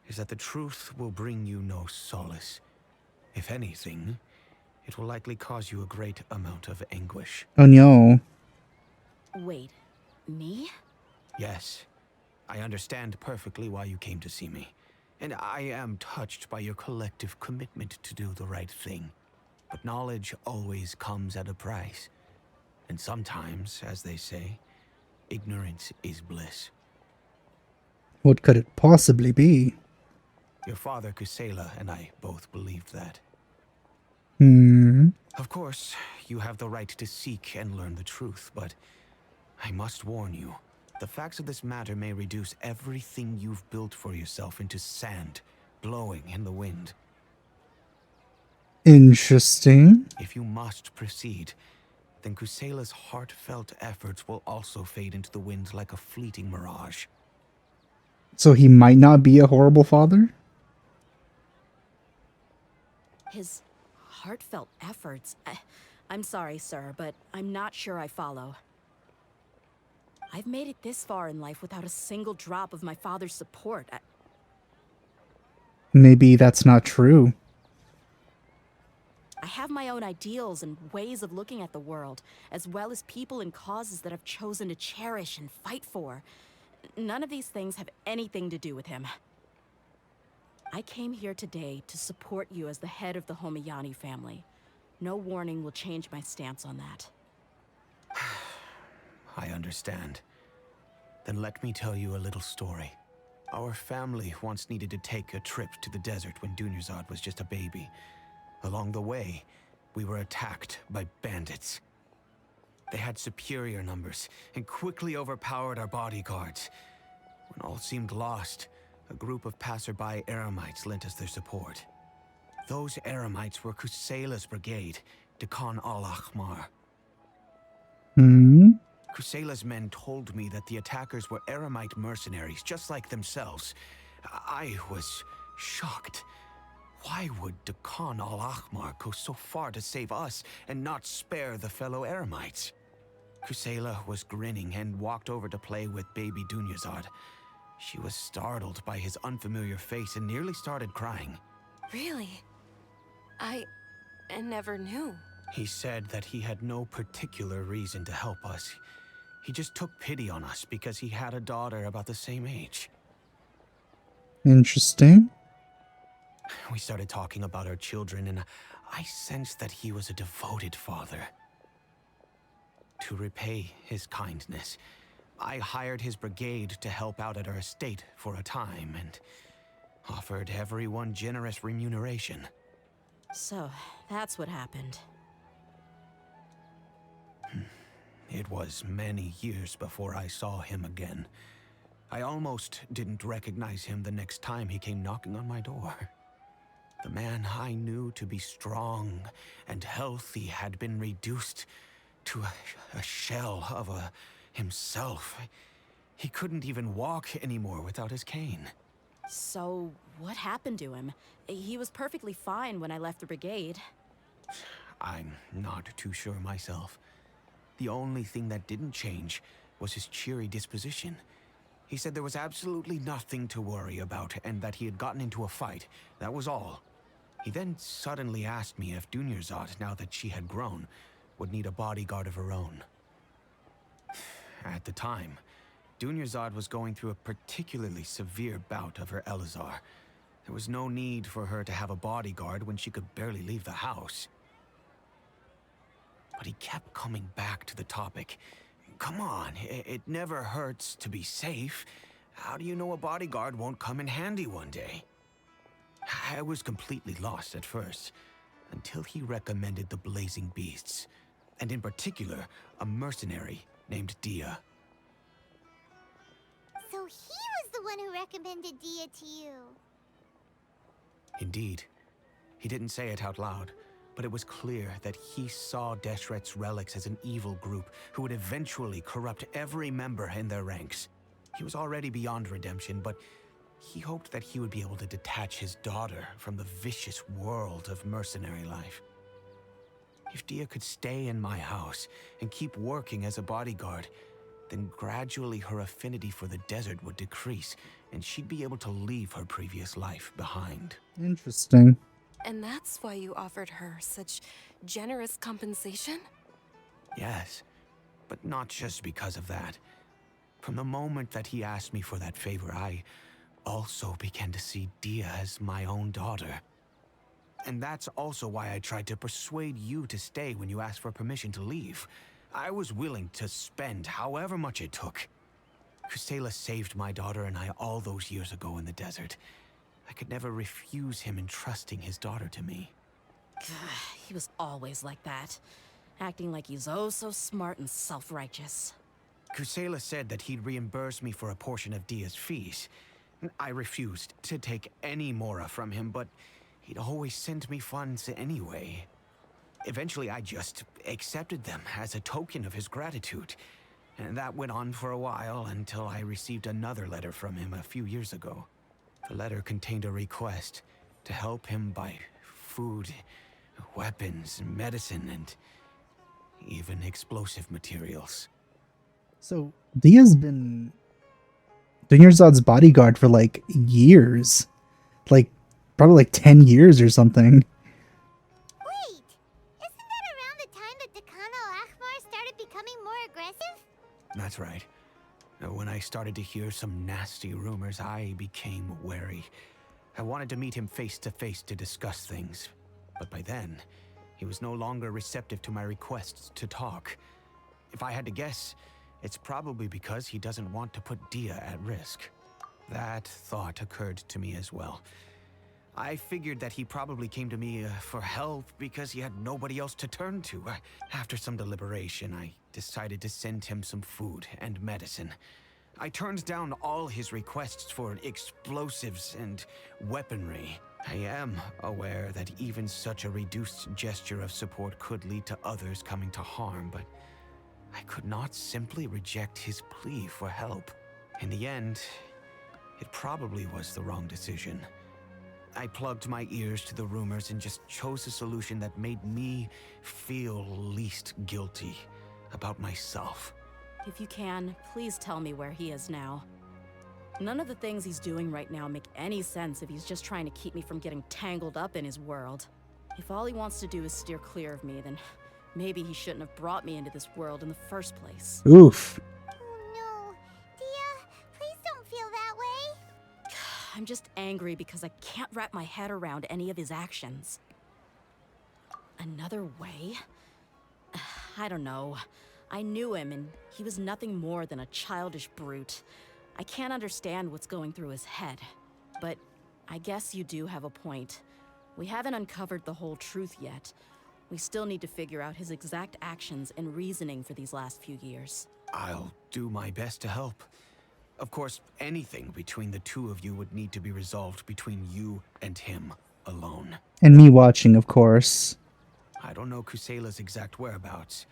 is that the truth will bring you no solace. If anything, it will likely cause you a great amount of anguish. Oh no. Wait, me? Yes, I understand perfectly why you came to see me. And I am touched by your collective commitment to do the right thing. But knowledge always comes at a price. And sometimes, as they say, ignorance is bliss. What could it possibly be? Your father, Kusela, and I both believed that. Of course, you have the right to seek and learn the truth, but I must warn you, the facts of this matter may reduce everything you've built for yourself into sand, blowing in the wind. Interesting. If you must proceed, then Kusela's heartfelt efforts will also fade into the wind like a fleeting mirage. So he might not be a horrible father? His heartfelt efforts? I'm sorry, sir, but I'm not sure I follow. I've made it this far in life without a single drop of my father's support. Maybe that's not true. I have my own ideals and ways of looking at the world, as well as people and causes that I've chosen to cherish and fight for. None of these things have anything to do with him. I came here today to support you as the head of the Homiyani family. No warning will change my stance on that. I understand. Then let me tell you a little story. Our family once needed to take a trip to the desert when Dunyarzad was just a baby. Along the way, we were attacked by bandits. They had superior numbers and quickly overpowered our bodyguards. When all seemed lost, a group of passerby Eremites lent us their support. Those Eremites were Kusela's brigade, Dekhan al-Ahmar. Hmm? Kusela's men told me that the attackers were Eremite mercenaries, just like themselves. I was shocked. Why would Dekhan al-Ahmar go so far to save us and not spare the fellow Eremites? Kusela was grinning and walked over to play with baby Dunyarzad. She was startled by his unfamiliar face and nearly started crying. Really? I never knew. He said that he had no particular reason to help us. He just took pity on us because he had a daughter about the same age. Interesting. We started talking about our children, and I sensed that he was a devoted father. To repay his kindness, I hired his brigade to help out at our estate for a time and offered everyone generous remuneration. So, that's what happened. It was many years before I saw him again. I almost didn't recognize him the next time he came knocking on my door. The man I knew to be strong and healthy had been reduced to a shell of himself. He couldn't even walk anymore without his cane. So, what happened to him? He was perfectly fine when I left the brigade. I'm not too sure myself. The only thing that didn't change was his cheery disposition. He said there was absolutely nothing to worry about and that he had gotten into a fight. That was all. He then suddenly asked me if Dunyarzad, now that she had grown, would need a bodyguard of her own. At the time, Dunyarzad was going through a particularly severe bout of her Elazar. There was no need for her to have a bodyguard when she could barely leave the house. But he kept coming back to the topic. Come on, it never hurts to be safe. How do you know a bodyguard won't come in handy one day? I was completely lost at first, until he recommended the Blazing Beasts, and in particular, a mercenary named Deyha. So he was the one who recommended Deyha to you. Indeed. He didn't say it out loud, but it was clear that he saw Deshret's relics as an evil group who would eventually corrupt every member in their ranks. He was already beyond redemption, but he hoped that he would be able to detach his daughter from the vicious world of mercenary life. If Deyha could stay in my house and keep working as a bodyguard, then gradually her affinity for the desert would decrease, and she'd be able to leave her previous life behind. Interesting. And that's why you offered her such generous compensation? Yes, but not just because of that. From the moment that he asked me for that favor, I also began to see Deyha as my own daughter. And that's also why I tried to persuade you to stay when you asked for permission to leave. I was willing to spend however much it took. Kusela saved my daughter and I all those years ago in the desert. I could never refuse him entrusting his daughter to me. He was always like that, acting like he's oh so smart and self-righteous. Kusela said that he'd reimburse me for a portion of Deyha's fees. I refused to take any mora from him, but he'd always sent me funds anyway. Eventually, I just accepted them as a token of his gratitude. And that went on for a while until I received another letter from him a few years ago. The letter contained a request to help him buy food, weapons, medicine, and even explosive materials. So Dia's been Dunyarzad's bodyguard for like years. Like probably like 10 years or something. Wait, isn't that around the time that Dekhan al-Ahmar started becoming more aggressive? That's right. When I started to hear some nasty rumors, I became wary. I wanted to meet him face to face to discuss things. But by then, he was no longer receptive to my requests to talk. If I had to guess, it's probably because he doesn't want to put Deyha at risk. That thought occurred to me as well. I figured that he probably came to me for help because he had nobody else to turn to. After some deliberation, I decided to send him some food and medicine. I turned down all his requests for explosives and weaponry. I am aware that even such a reduced gesture of support could lead to others coming to harm, but I could not simply reject his plea for help. In the end, it probably was the wrong decision. I plugged my ears to the rumors and just chose a solution that made me feel least guilty about myself. If you can, please tell me where he is now. None of the things he's doing right now make any sense if he's just trying to keep me from getting tangled up in his world. If all he wants to do is steer clear of me, then maybe he shouldn't have brought me into this world in the first place. Oof. Oh no. Deyha, please don't feel that way. I'm just angry because I can't wrap my head around any of his actions. Another way? I don't know. I knew him, and he was nothing more than a childish brute. I can't understand what's going through his head. But I guess you do have a point. We haven't uncovered the whole truth yet. We still need to figure out his exact actions and reasoning for these last few years. I'll do my best to help. Of course, anything between the two of you would need to be resolved between you and him alone. And me watching, of course. I don't know Kusela's exact whereabouts.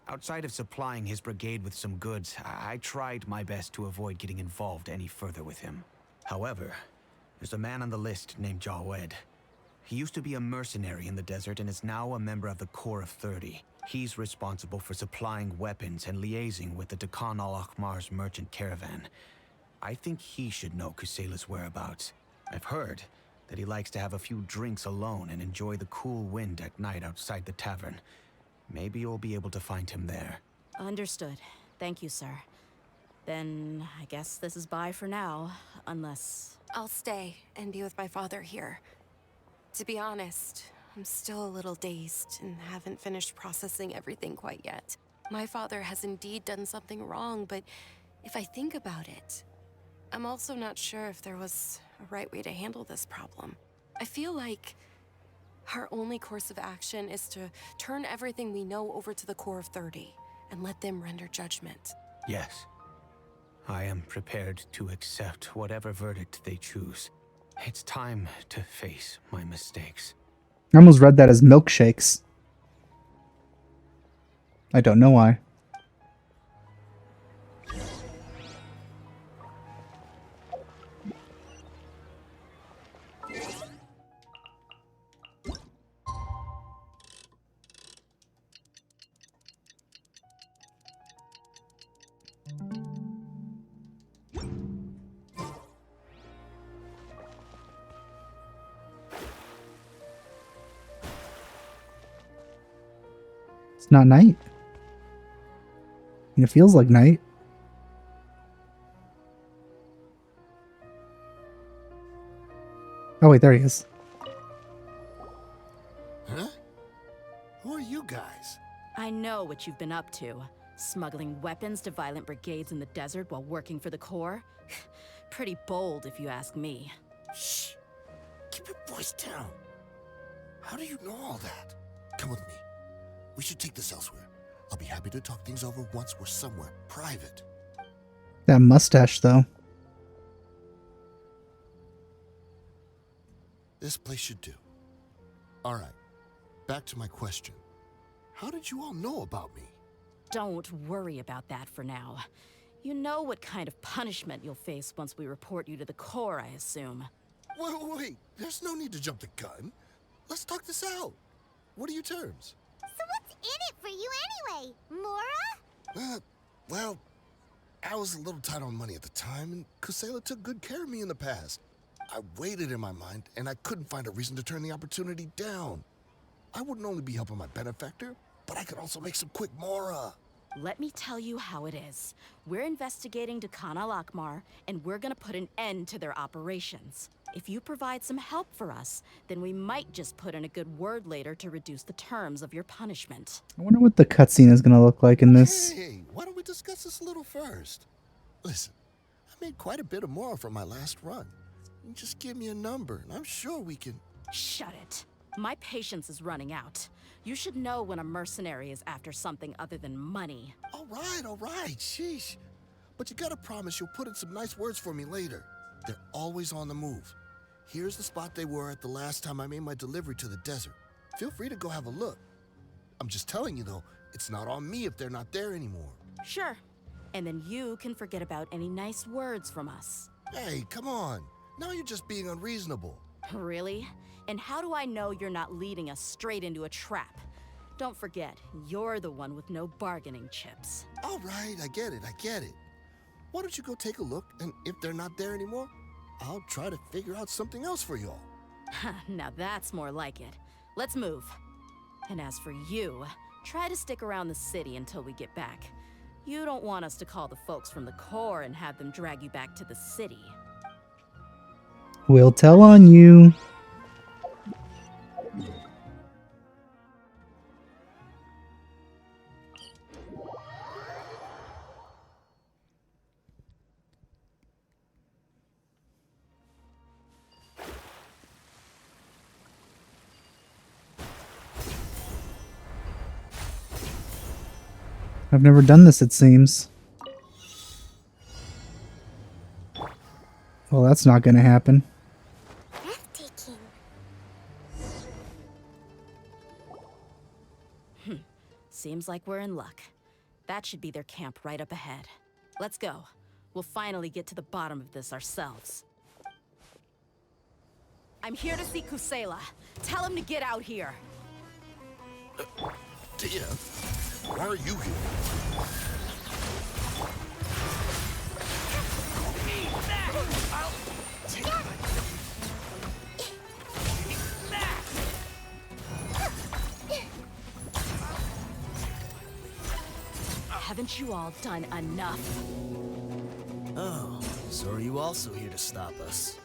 Outside of supplying his brigade with some goods, I tried my best to avoid getting involved any further with him. However, there's a man on the list named Jawed. He used to be a mercenary in the desert and is now a member of the Corps of 30. He's responsible for supplying weapons and liaising with the Dekhan al-Akhmar's merchant caravan. I think he should know Kusela's whereabouts. I've heard that he likes to have a few drinks alone and enjoy the cool wind at night outside the tavern. Maybe you'll be able to find him there. Understood. Thank you, sir. Then I guess this is bye for now, unless... I'll stay and be with my father here. To be honest, I'm still a little dazed and haven't finished processing everything quite yet. My father has indeed done something wrong, but if I think about it, I'm also not sure if there was a right way to handle this problem. I feel like our only course of action is to turn everything we know over to the Corps of 30 and let them render judgment. Yes. I am prepared to accept whatever verdict they choose. It's time to face my mistakes. I almost read that as milkshakes. I don't know why. It's not night. It feels like night. Oh wait, there he is. Huh? Who are you guys? I know what you've been up to. Smuggling weapons to violent brigades in the desert while working for the Corps? Pretty bold, if you ask me. Shh. Keep your voice down. How do you know all that? Come with me. We should take this elsewhere. I'll be happy to talk things over once we're somewhere private. That mustache, though. This place should do. All right. Back to my question. How did you all know about me? Don't worry about that for now. You know what kind of punishment you'll face once we report you to the Corps, I assume. Wait. There's no need to jump the gun. Let's talk this out. What are your terms? So what's in it for you anyway, Mora? Well, I was a little tight on money at the time, and Kusela took good care of me in the past. I weighed it in my mind, and I couldn't find a reason to turn the opportunity down. I wouldn't only be helping my benefactor, but I could also make some quick Mora. Let me tell you how it is. We're investigating Dekhan al-Akhmar, and we're gonna put an end to their operations. If you provide some help for us, then we might just put in a good word later to reduce the terms of your punishment. I wonder what the cutscene is going to look like in this. Hey, why don't we discuss this a little first? Listen, I made quite a bit of Mora from my last run. You just give me a number, and I'm sure we can... Shut it. My patience is running out. You should know when a mercenary is after something other than money. All right, sheesh. But you gotta promise you'll put in some nice words for me later. They're always on the move. Here's the spot they were at the last time I made my delivery to the desert. Feel free to go have a look. I'm just telling you though, it's not on me if they're not there anymore. Sure. And then you can forget about any nice words from us. Hey, come on. Now you're just being unreasonable. Really? And how do I know you're not leading us straight into a trap? Don't forget, you're the one with no bargaining chips. All right, I get it. Why don't you go take a look, and if they're not there anymore, I'll try to figure out something else for y'all. Now that's more like it. Let's move. And as for you, try to stick around the city until we get back. You don't want us to call the folks from the Corps and have them drag you back to the city. We'll tell on you. I've never done this, it seems. Well, that's not gonna happen. Breathtaking. Seems like we're in luck. That should be their camp right up ahead. Let's go. We'll finally get to the bottom of this ourselves. I'm here to see Kusela. Tell him to get out here. Deyha, why are you here? Haven't you all done enough? Oh, so are you also here to stop us?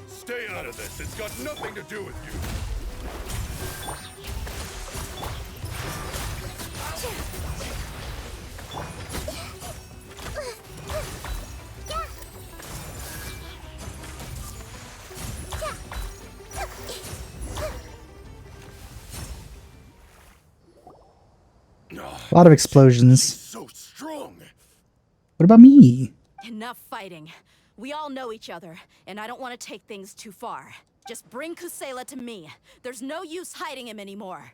Stay out of this. It's got nothing to do with you. A lot of explosions. So strong. What about me? Enough fighting. We all know each other, and I don't want to take things too far. Just bring Kusela to me. There's no use hiding him anymore.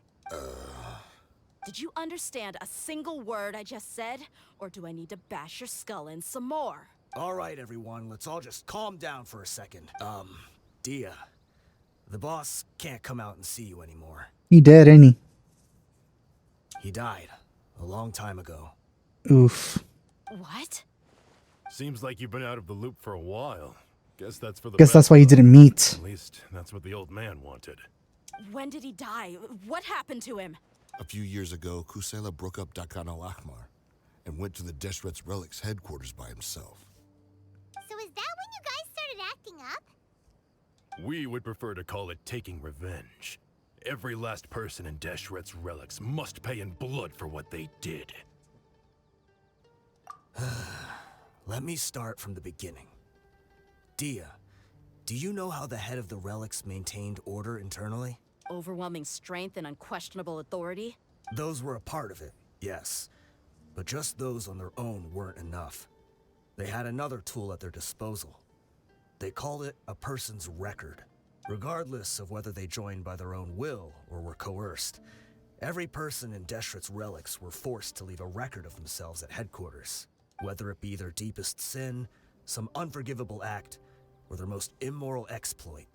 Did you understand a single word I just said? Or do I need to bash your skull in some more? All right, everyone, let's all just calm down for a second. Deyha, the boss can't come out and see you anymore. He dead, ain't he? He died a long time ago. Oof. What? Seems like you've been out of the loop for a while. Guess that's for the Guess best, that's why you though. didn't meet. At least that's what the old man wanted. When did he die? What happened to him? A few years ago, Kusela broke up Dakan al-Ahmar and went to the Deshret's Relics headquarters by himself. So is that when you guys started acting up? We would prefer to call it taking revenge. Every last person in Deshret's Relics must pay in blood for what they did. Let me start from the beginning. Deyha, do you know how the head of the Relics maintained order internally? Overwhelming strength and unquestionable authority? Those were a part of it, yes. But just those on their own weren't enough. They had another tool at their disposal. They called it a person's record. Regardless of whether they joined by their own will or were coerced, every person in Deshret's Relics were forced to leave a record of themselves at headquarters. Whether it be their deepest sin, some unforgivable act, or their most immoral exploit,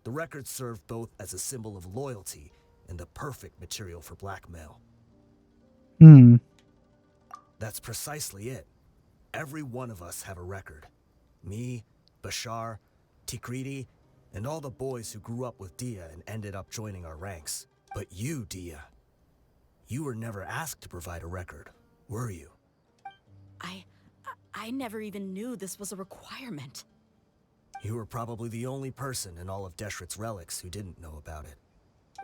the record served both as a symbol of loyalty and the perfect material for blackmail. That's precisely it. Every one of us have a record. Me, Bashar, Tikriti, and all the boys who grew up with Deyha and ended up joining our ranks. But you, Deyha, you were never asked to provide a record, were you? I never even knew this was a requirement. You were probably the only person in all of Deshret's Relics who didn't know about it.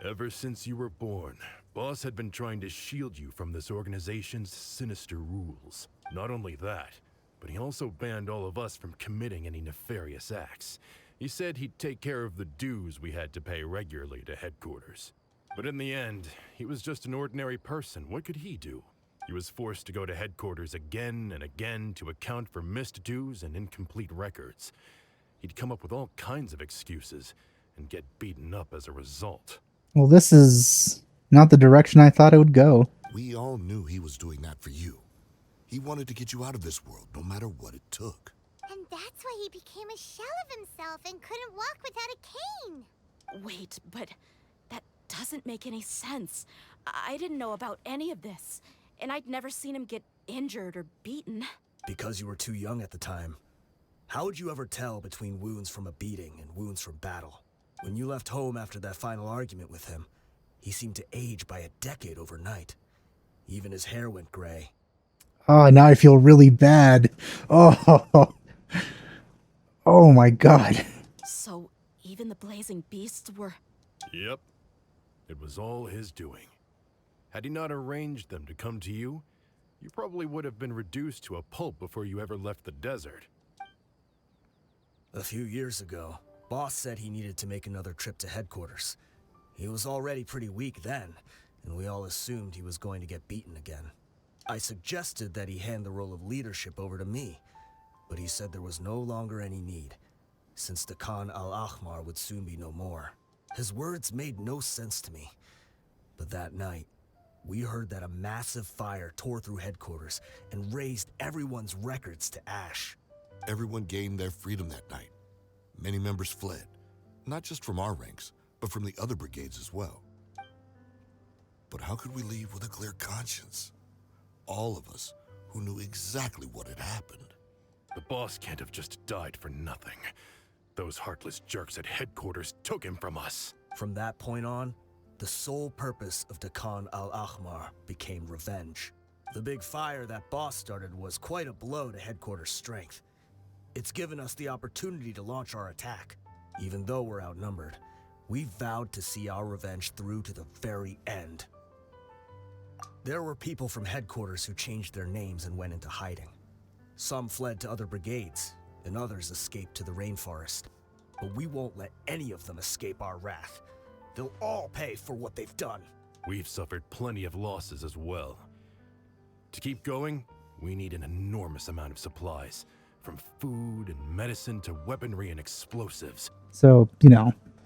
Ever since you were born, Boss had been trying to shield you from this organization's sinister rules. Not only that, but he also banned all of us from committing any nefarious acts. He said he'd take care of the dues we had to pay regularly to headquarters. But in the end, he was just an ordinary person. What could he do? He was forced to go to headquarters again and again to account for missed dues and incomplete records. He'd come up with all kinds of excuses and get beaten up as a result. Well, this is not the direction I thought it would go. We all knew he was doing that for you. He wanted to get you out of this world, no matter what it took. And that's why he became a shell of himself and couldn't walk without a cane. Wait, but that doesn't make any sense. I didn't know about any of this, and I'd never seen him get injured or beaten. Because you were too young at the time. How would you ever tell between wounds from a beating and wounds from battle? When you left home after that final argument with him, he seemed to age by a decade overnight. Even his hair went gray. Oh, now I feel really bad. Oh, oh my god. So even the blazing beasts were... Yep. It was all his doing. Had he not arranged them to come to you, you probably would have been reduced to a pulp before you ever left the desert. A few years ago, Boss said he needed to make another trip to headquarters. He was already pretty weak then, and we all assumed he was going to get beaten again. I suggested that he hand the role of leadership over to me, but he said there was no longer any need, since the Khan al-Ahmar would soon be no more. His words made no sense to me, but that night, we heard that a massive fire tore through headquarters and razed everyone's records to ash. Everyone gained their freedom that night. Many members fled, not just from our ranks, but from the other brigades as well. But how could we leave with a clear conscience? All of us who knew exactly what had happened. The boss can't have just died for nothing. Those heartless jerks at headquarters took him from us. From that point on, the sole purpose of the Khan al-Ahmar became revenge. The big fire that Boss started was quite a blow to headquarters' strength. It's given us the opportunity to launch our attack. Even though we're outnumbered, we vowed to see our revenge through to the very end. There were people from headquarters who changed their names and went into hiding. Some fled to other brigades, and others escaped to the rainforest. But we won't let any of them escape our wrath. They'll all pay for what they've done. We've suffered plenty of losses as well. To keep going, we need an enormous amount of supplies, from food and medicine to weaponry and explosives. So,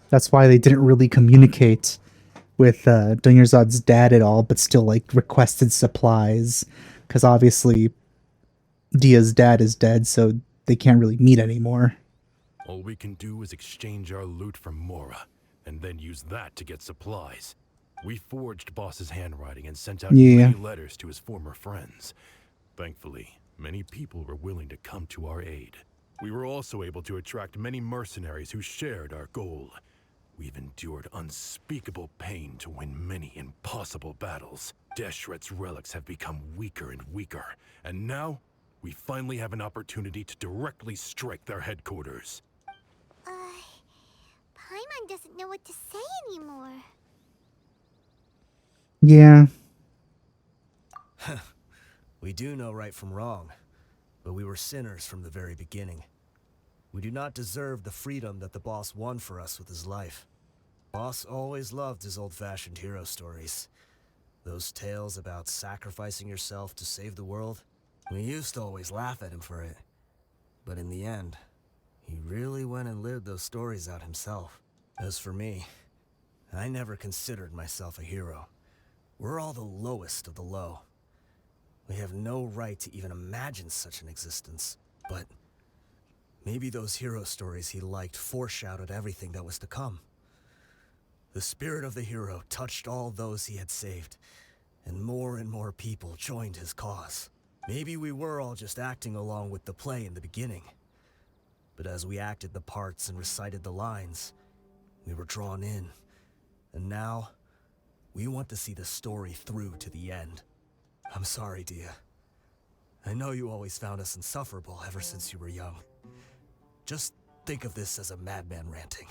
that's why they didn't really communicate with Dunyarzad's dad at all, but still, requested supplies. Because obviously, Dia's dad is dead, so they can't really meet anymore. All we can do is exchange our loot from Mora, and then use that to get supplies. We forged Boss's handwriting and sent out many letters to his former friends. Thankfully, many people were willing to come to our aid. We were also able to attract many mercenaries who shared our goal. We've endured unspeakable pain to win many impossible battles. Deshret's relics have become weaker and weaker, and now we finally have an opportunity to directly strike their headquarters. Paimon doesn't know what to say anymore. Yeah. We do know right from wrong, but we were sinners from the very beginning. We do not deserve the freedom that the boss won for us with his life. Boss always loved his old-fashioned hero stories. Those tales about sacrificing yourself to save the world. We used to always laugh at him for it. But in the end, he really went and lived those stories out himself. As for me, I never considered myself a hero. We're all the lowest of the low. We have no right to even imagine such an existence. But maybe those hero stories he liked foreshadowed everything that was to come. The spirit of the hero touched all those he had saved, and more people joined his cause. Maybe we were all just acting along with the play in the beginning. But as we acted the parts and recited the lines, we were drawn in. And now, we want to see the story through to the end. I'm sorry, Deyha. I know you always found us insufferable ever since you were young. Just think of this as a madman ranting.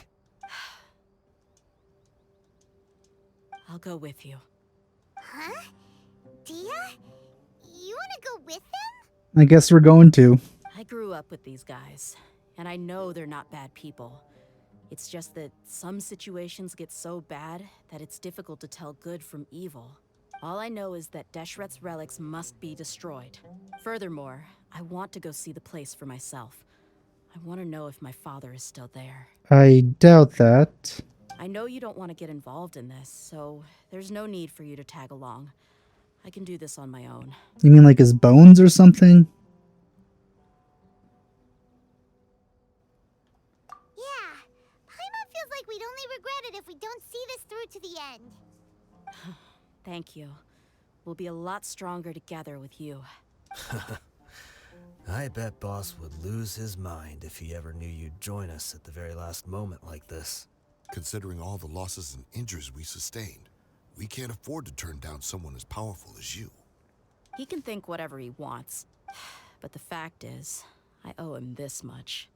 I'll go with you. Huh? Deyha? You wanna go with them? I guess we're going to. I grew up with these guys, and I know they're not bad people. It's just that some situations get so bad that it's difficult to tell good from evil. All I know is that Deshret's relics must be destroyed. Furthermore, I want to go see the place for myself. I want to know if my father is still there. I doubt that. I know you don't want to get involved in this, so there's no need for you to tag along. I can do this on my own. You mean like his bones or something? Yeah, Paimon feels like we'd only regret it if we don't see this through to the end. Thank you. We'll be a lot stronger together with you. I bet Boss would lose his mind if he ever knew you'd join us at the very last moment like this. Considering all the losses and injuries we sustained, we can't afford to turn down someone as powerful as you. He can think whatever he wants. But the fact is, I owe him this much.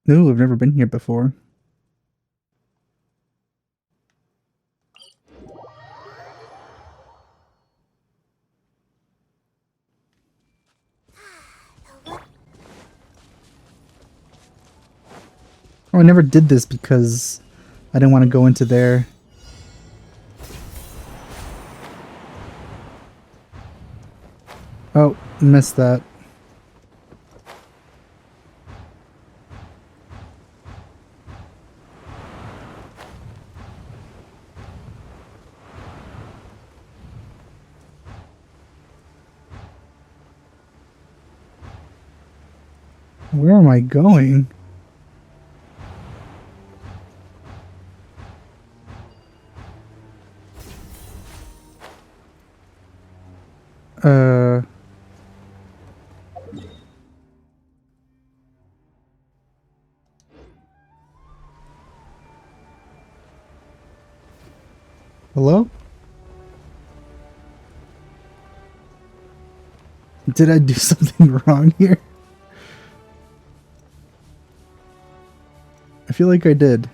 Ooh, I've never been here before. Oh, I never did this because I didn't want to go into there. Oh, missed that. Where am I going? Hello? Did I do something wrong here? I feel like I did.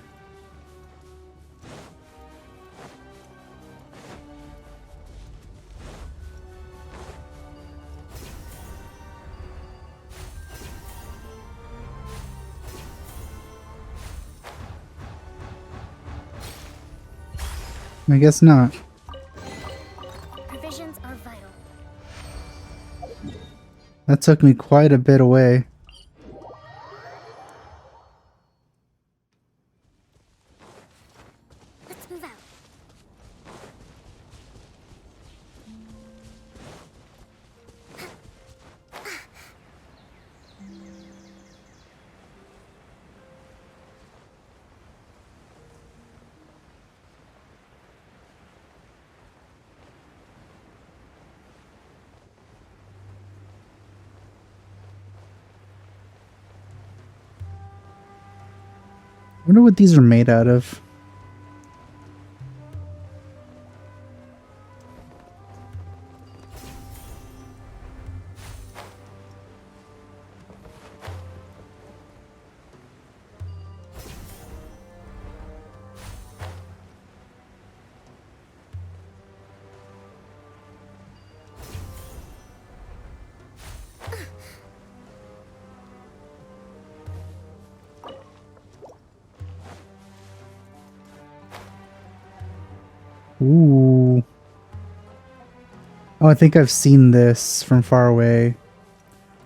I guess not. Provisions are vital. That took me quite a bit away. Let's move out. I wonder what these are made out of. Ooh. Oh, I think I've seen this from far away.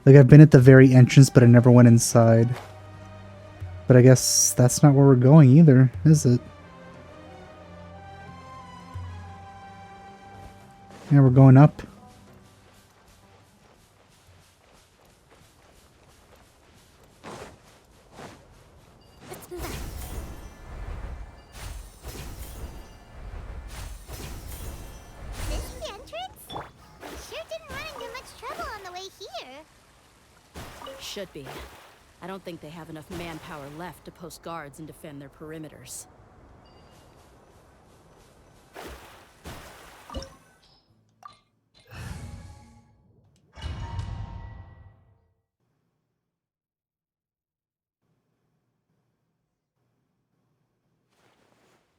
Like, I've been at the very entrance, but I never went inside. But I guess that's not where we're going either, is it? Yeah, we're going up. Let's move out. This the entrance? We sure didn't run into much trouble on the way here. Should be. I don't think they have enough manpower left to post guards and defend their perimeters.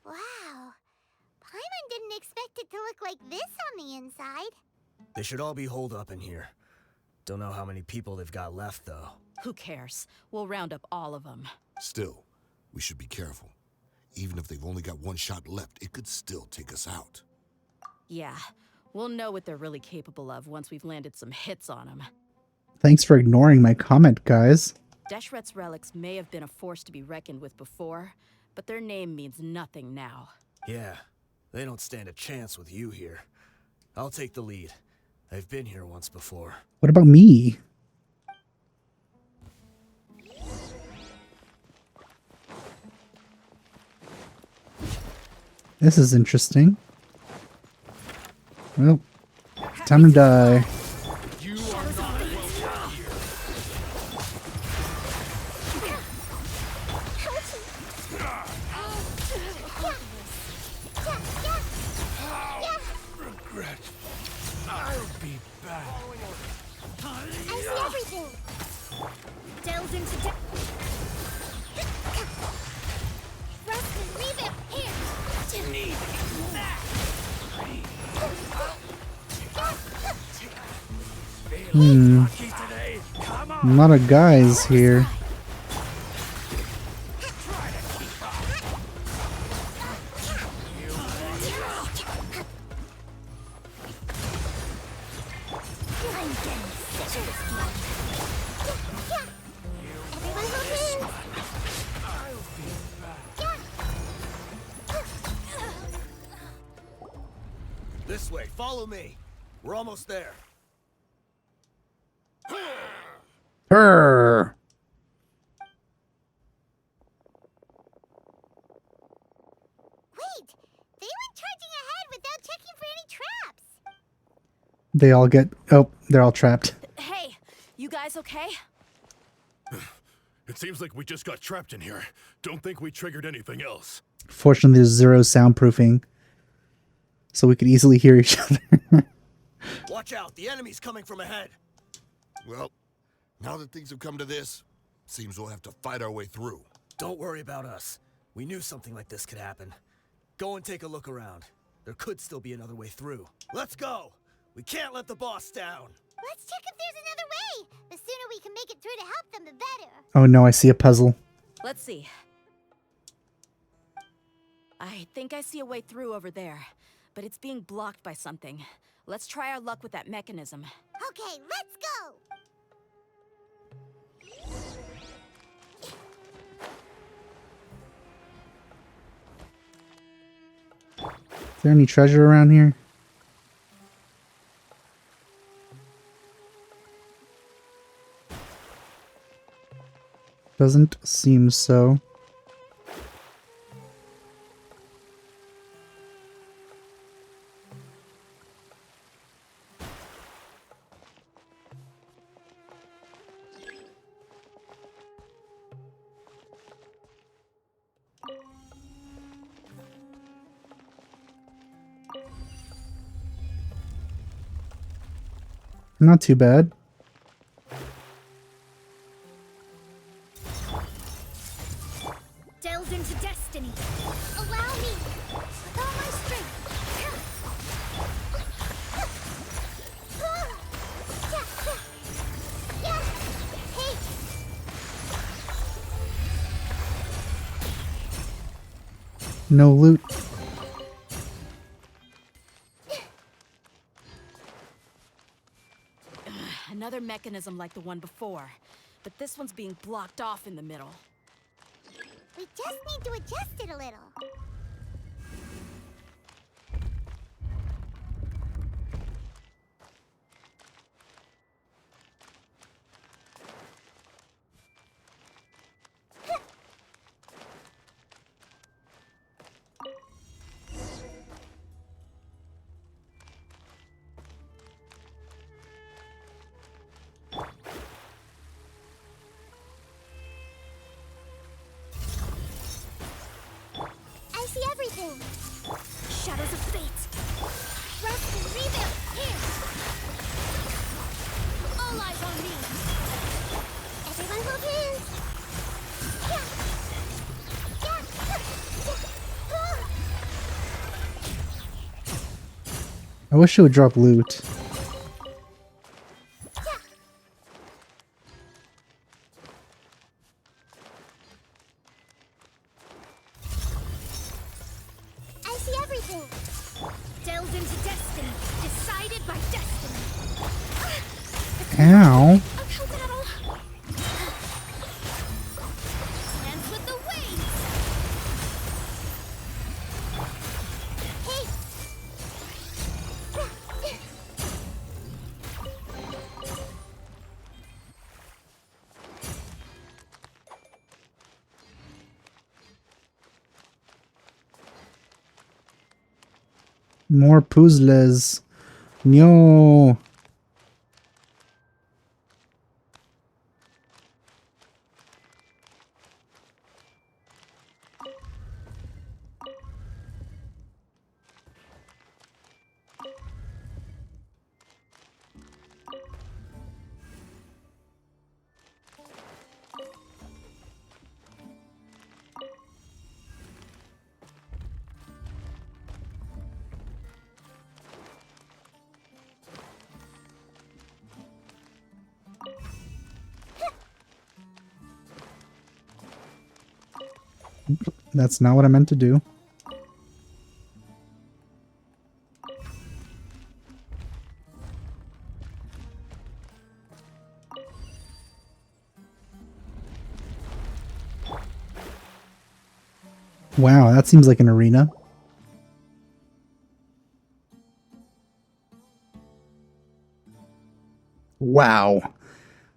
Wow. Paimon didn't expect it to look like this on the inside. They should all be holed up in here. Don't know how many people they've got left, though. Who cares? We'll round up all of them. Still, we should be careful. Even if they've only got one shot left, it could still take us out. Yeah, we'll know what they're really capable of once we've landed some hits on them. Thanks for ignoring my comment, guys. Deshret's relics may have been a force to be reckoned with before, but their name means nothing now. Yeah, they don't stand a chance with you here. I'll take the lead. I've been here once before. What about me? This is interesting. Well, time to die. A lot of guys here. This way, follow me. We're almost there. Brr. Wait! They went charging ahead without checking for any traps! They all get... Oh, they're all trapped. Hey, you guys okay? It seems like we just got trapped in here. Don't think we triggered anything else. Fortunately, there's zero soundproofing, so we could easily hear each other. Watch out, the enemy's coming from ahead. Well, now that things have come to this, seems we'll have to fight our way through. Don't worry about us. We knew something like this could happen. Go and take a look around. There could still be another way through. Let's go! We can't let the boss down! Let's check if there's another way! The sooner we can make it through to help them, the better! Oh no, I see a puzzle. Let's see. I think I see a way through over there, but it's being blocked by something. Let's try our luck with that mechanism. Okay, let's go! Is there any treasure around here? Doesn't seem so. Not too bad. Delve into destiny. Allow me. With all my strength. Hey. No loot. Another mechanism like the one before, but this one's being blocked off in the middle. We just need to adjust it a little. I see everything. Shadows of fate. Rest and rebuild. Here. All eyes on me. Everyone hold hands. I wish it would drop loot. Delved into destiny, decided by destiny. Ow. Uphill battle. Dance with the waves. Hey. More puzzles. No. That's not what I meant to do. Wow, that seems like an arena. Wow.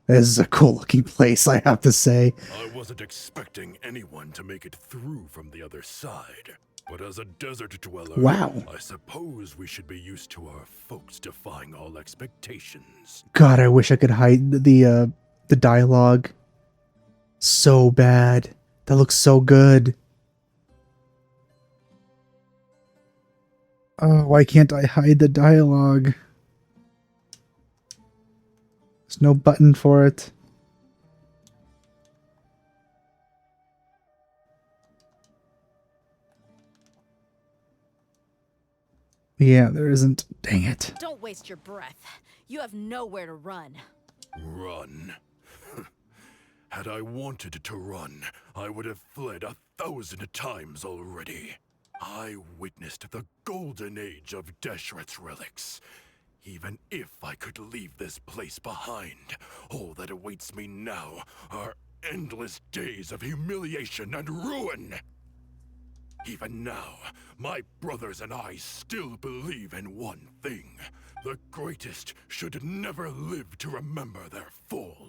This is a cool looking place, I have to say. I wasn't expecting anyone to make it through from the other side. But as a desert dweller, Wow. I suppose we should be used to our folks defying all expectations. God, I wish I could hide the dialogue. So bad. That looks so good. Oh, why can't I hide the dialogue? There's no button for it. Yeah, there isn't. Dang it. Don't waste your breath. You have nowhere to run. Run? Had I wanted to run, I would have fled 1,000 times already. I witnessed the golden age of Deshret's relics. Even if I could leave this place behind, all that awaits me now are endless days of humiliation and ruin. Even now, my brothers and I still believe in one thing. The greatest should never live to remember their fall.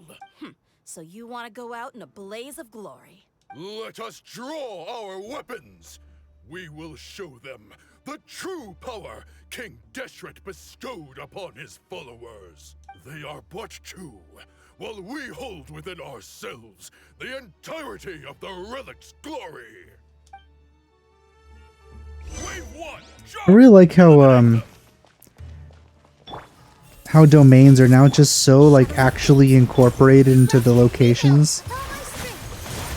So you want to go out in a blaze of glory. Let us draw our weapons! We will show them the true power King Deshret bestowed upon his followers. They are but two, while we hold within ourselves the entirety of the relic's glory. Wave one, I really like how domains are now just so like actually incorporated into the locations.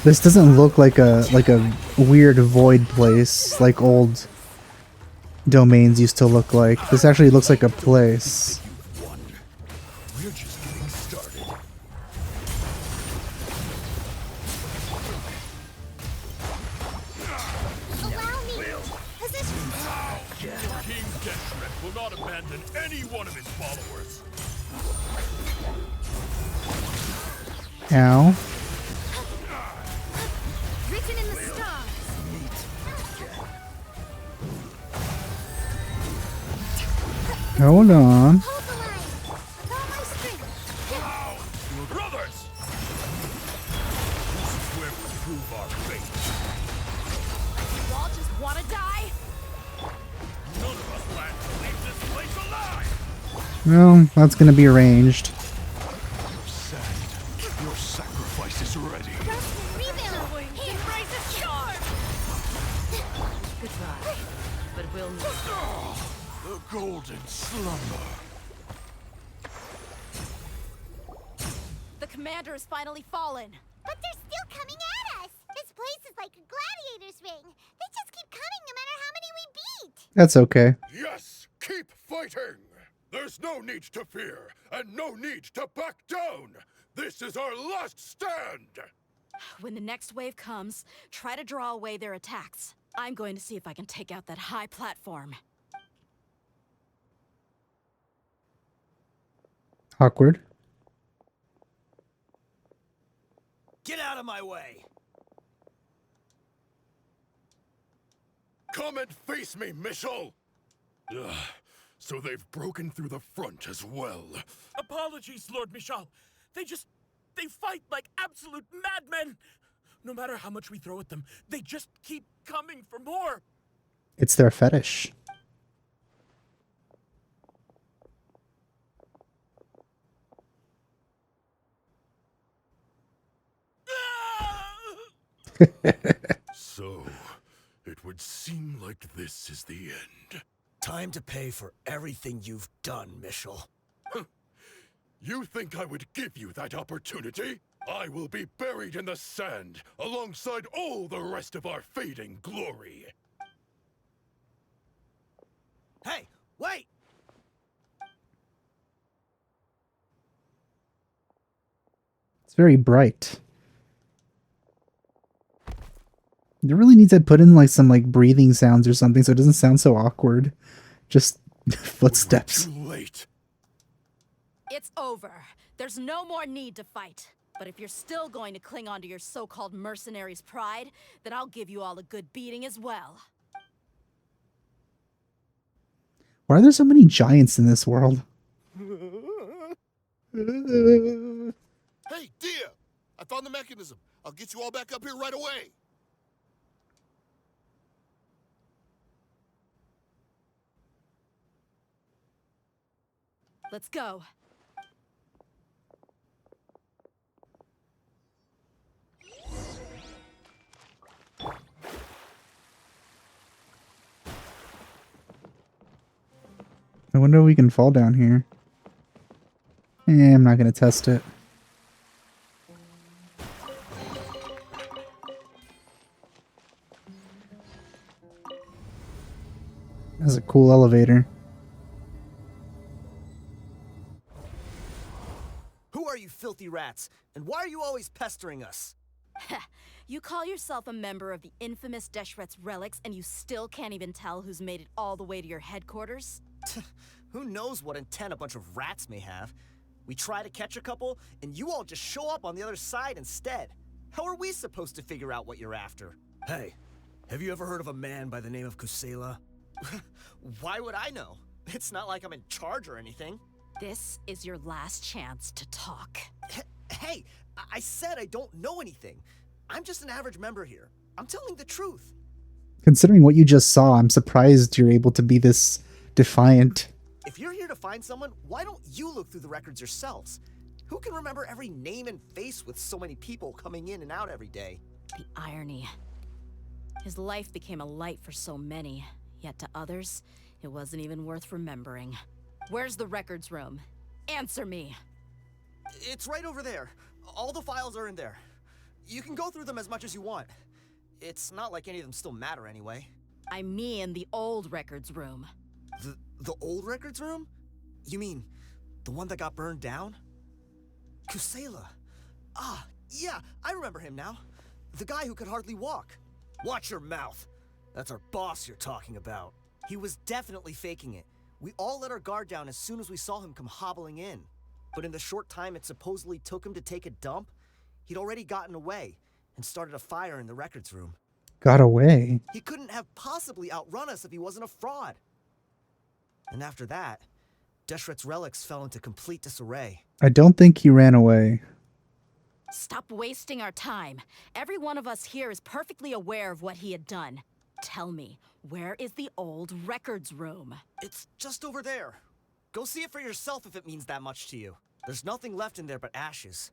This doesn't look like a weird void place like old domains used to look like. This actually looks like a place. We're just getting started. Allow me. Position. King Deshret will not abandon any one of his followers. Ow. Written in the stars. Hold on. Hold the line. With all my strength. Your brothers! This is where we prove our fate. You all just want to die? None of us plan to leave this place alive! Well, that's gonna be arranged. Sand, your sacrifice is ready. Rebound. He embraces charm. Goodbye. But we'll meet. The golden slumber. The commander has finally fallen. But they're still coming at us. This place is like a gladiator's ring. They just keep coming no matter how many we beat. That's okay. Yes, keep fighting! There's no need to fear, and no need to back down! This is our last stand! When the next wave comes, try to draw away their attacks. I'm going to see if I can take out that high platform. Awkward. Get out of my way! Come and face me, Michel! Ugh, so they've broken through the front as well. Apologies, Lord Michal. They fight like absolute madmen. No matter how much we throw at them, they just keep coming for more. It's their fetish. So, it would seem like this is the end. Time to pay for everything you've done, Michel. You think I would give you that opportunity? I will be buried in the sand, alongside all the rest of our fading glory. Hey, wait! It's very bright. It really needs to put in like some like breathing sounds or something so it doesn't sound so awkward. Just footsteps. Too late. It's over. There's no more need to fight. But if you're still going to cling on to your so-called mercenary's pride, then I'll give you all a good beating as well. Why are there so many giants in this world? Hey, Deyha! I found the mechanism. I'll get you all back up here right away. Let's go. I wonder if we can fall down here. I'm not going to test it. That's a cool elevator. Who are you filthy rats? And why are you always pestering us? You call yourself a member of the infamous Deshret's relics and you still can't even tell who's made it all the way to your headquarters? Who knows what intent a bunch of rats may have? We try to catch a couple, and you all just show up on the other side instead. How are we supposed to figure out what you're after? Hey, have you ever heard of a man by the name of Kusela? Why would I know? It's not like I'm in charge or anything. This is your last chance to talk. Hey, I said I don't know anything. I'm just an average member here. I'm telling the truth. Considering what you just saw, I'm surprised you're able to be this defiant. If you're here to find someone, why don't you look through the records yourselves? Who can remember every name and face with so many people coming in and out every day? The irony. His life became a light for so many, yet to others, it wasn't even worth remembering. Where's the records room? Answer me! It's right over there. All the files are in there. You can go through them as much as you want. It's not like any of them still matter anyway. I mean the old records room. The old records room? You mean the one that got burned down? Kusela. Ah, yeah, I remember him now. The guy who could hardly walk. Watch your mouth. That's our boss you're talking about. He was definitely faking it. We all let our guard down as soon as we saw him come hobbling in. But in the short time it supposedly took him to take a dump, he'd already gotten away and started a fire in the records room. Got away? He couldn't have possibly outrun us if he wasn't a fraud. And after that, Deshret's relics fell into complete disarray. I don't think he ran away. Stop wasting our time. Every one of us here is perfectly aware of what he had done. Tell me, where is the old records room? It's just over there. Go see it for yourself if it means that much to you. There's nothing left in there but ashes.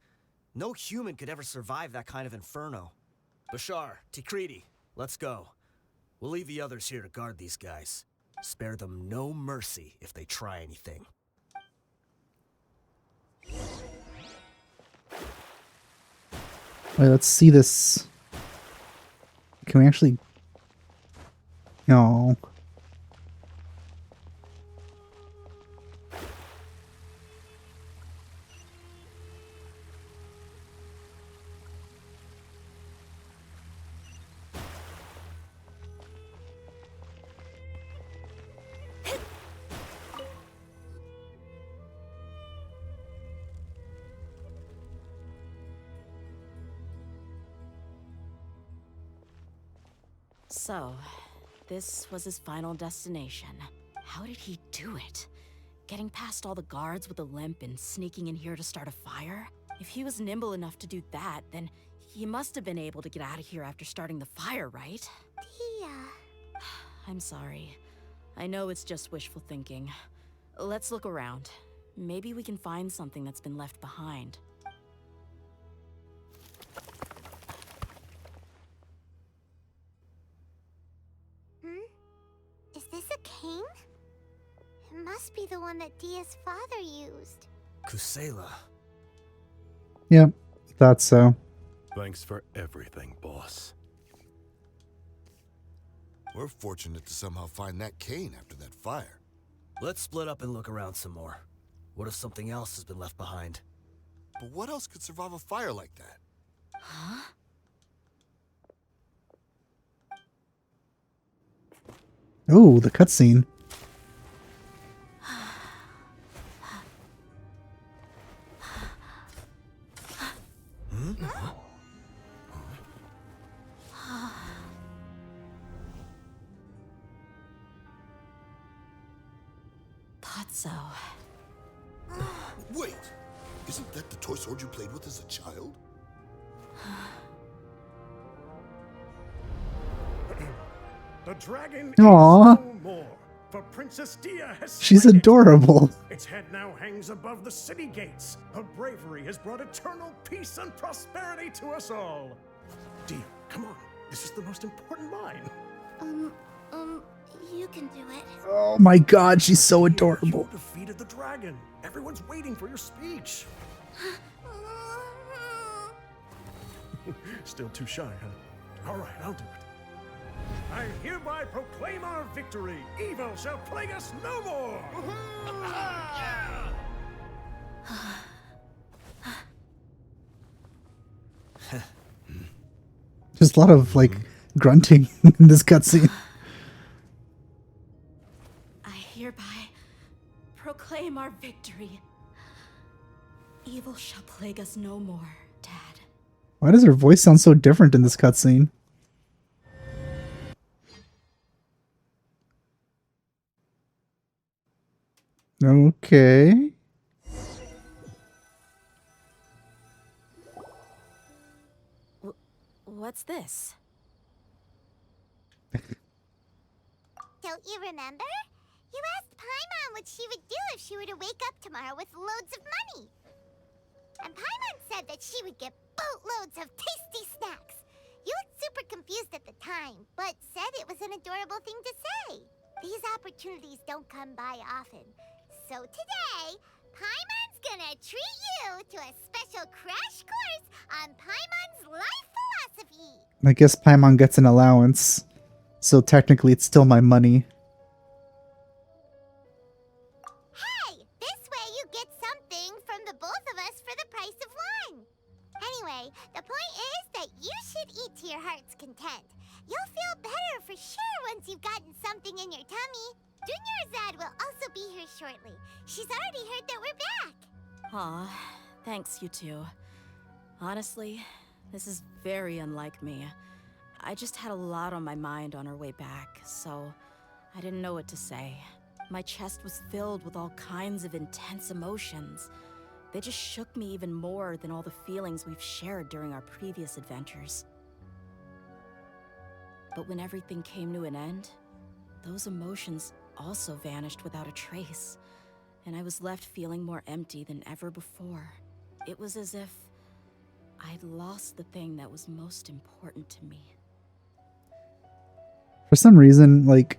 No human could ever survive that kind of inferno. Bashar, Tikriti, let's go. We'll leave the others here to guard these guys. Spare them no mercy if they try anything. Wait, let's see this. Can we actually... No. So, this was his final destination. How did he do it? Getting past all the guards with a limp and sneaking in here to start a fire? If he was nimble enough to do that, then he must have been able to get out of here after starting the fire, right? Deyha. I'm sorry. I know it's just wishful thinking. Let's look around. Maybe we can find something that's been left behind. Is this a cane? It must be the one that Dia's father used. Kusela. Yep, thought so. Thanks for everything, boss. We're fortunate to somehow find that cane after that fire. Let's split up and look around some more. What if something else has been left behind? But what else could survive a fire like that? Huh? Oh, the cutscene. Thought so. Wait! Isn't that the toy sword you played with as a child? The dragon Aw. is no more, for Princess Deyha has She's slain it. adorable. Its head now hangs above the city gates. Her bravery has brought eternal peace and prosperity to us all. Deyha, come on. This is the most important line. You can do it. Oh my god, she's so adorable. You defeated the dragon. Everyone's waiting for your speech. Still too shy, huh? All right, I'll do it. I hereby proclaim our victory. Evil shall plague us no more. There's a lot of, like, grunting in this cutscene. I hereby proclaim our victory. Evil shall plague us no more, Dad. Why does her voice sound so different in this cutscene? Okay. What's this? Don't you remember? You asked Paimon what she would do if she were to wake up tomorrow with loads of money. And Paimon said that she would get boatloads of tasty snacks. You looked super confused at the time, but said it was an adorable thing to say. These opportunities don't come by often. So today, Paimon's gonna treat you to a special crash course on Paimon's life philosophy. I guess Paimon gets an allowance, so technically it's still my money. Hey, this way you get something from the both of us for the price of one. Anyway, the point is that you should eat to your heart's content. You'll feel better for sure once you've gotten something in your tummy. Dunyarzad will also be here shortly. She's already heard that we're back. Aw, thanks, you two. Honestly, this is very unlike me. I just had a lot on my mind on our way back, so I didn't know what to say. My chest was filled with all kinds of intense emotions. They just shook me even more than all the feelings we've shared during our previous adventures. But when everything came to an end, those emotions also vanished without a trace, and I was left feeling more empty than ever before. It was as if I'd lost the thing that was most important to me. For some reason, like,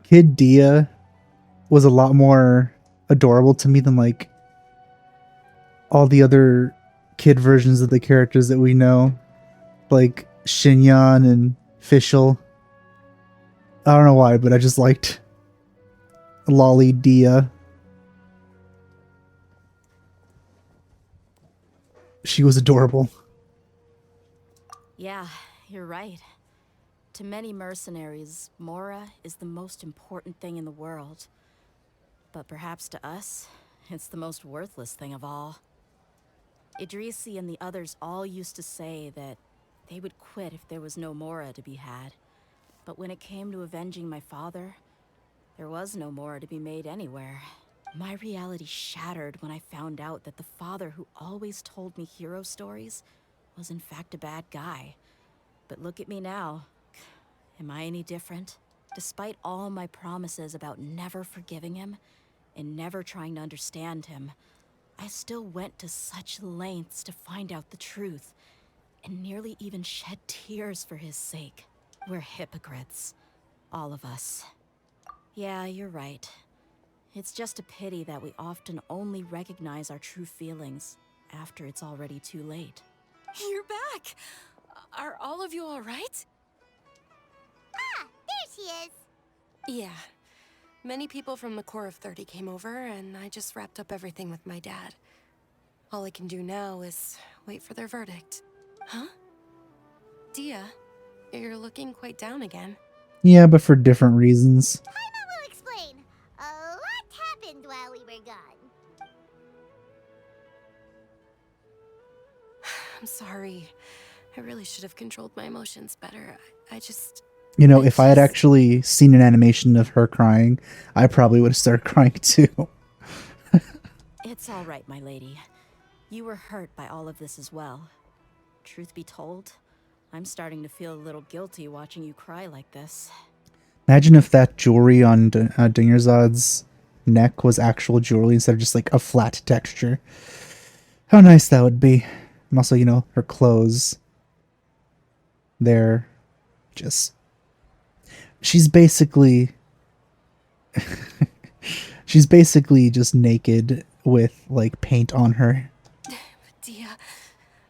Kid Deyha was a lot more adorable to me than, like, all the other kid versions of the characters that we know. Like, Shinyan and Fischl. I don't know why, but I just liked Lolly Deyha. She was adorable. Yeah, you're right. To many mercenaries, Mora is the most important thing in the world. But perhaps to us, it's the most worthless thing of all. Idrisi and the others all used to say that they would quit if there was no Mora to be had. But when it came to avenging my father, there was no Mora to be made anywhere. My reality shattered when I found out that the father who always told me hero stories was in fact a bad guy. But look at me now. Am I any different? Despite all my promises about never forgiving him and never trying to understand him, I still went to such lengths to find out the truth, and nearly even shed tears for his sake. We're hypocrites. All of us. Yeah, you're right. It's just a pity that we often only recognize our true feelings after it's already too late. You're back! Are all of you alright? Ah, there she is. Yeah. Many people from the Corps of 30 came over, and I just wrapped up everything with my dad. All I can do now is wait for their verdict. Huh? Dia, you're looking quite down again. Yeah, but for different reasons. Paimon will explain. A lot happened while we were gone. I'm sorry. I really should have controlled my emotions better. I just... You know, if I had actually seen an animation of her crying, I probably would have started crying too. It's all right, my lady. You were hurt by all of this as well. Truth be told, I'm starting to feel a little guilty watching you cry like this. Imagine if that jewelry on Dingerzad's neck was actual jewelry instead of just like a flat texture. How nice that would be. And also, you know, her clothes. They're just... She's basically... she's basically just naked with like paint on her. Dia,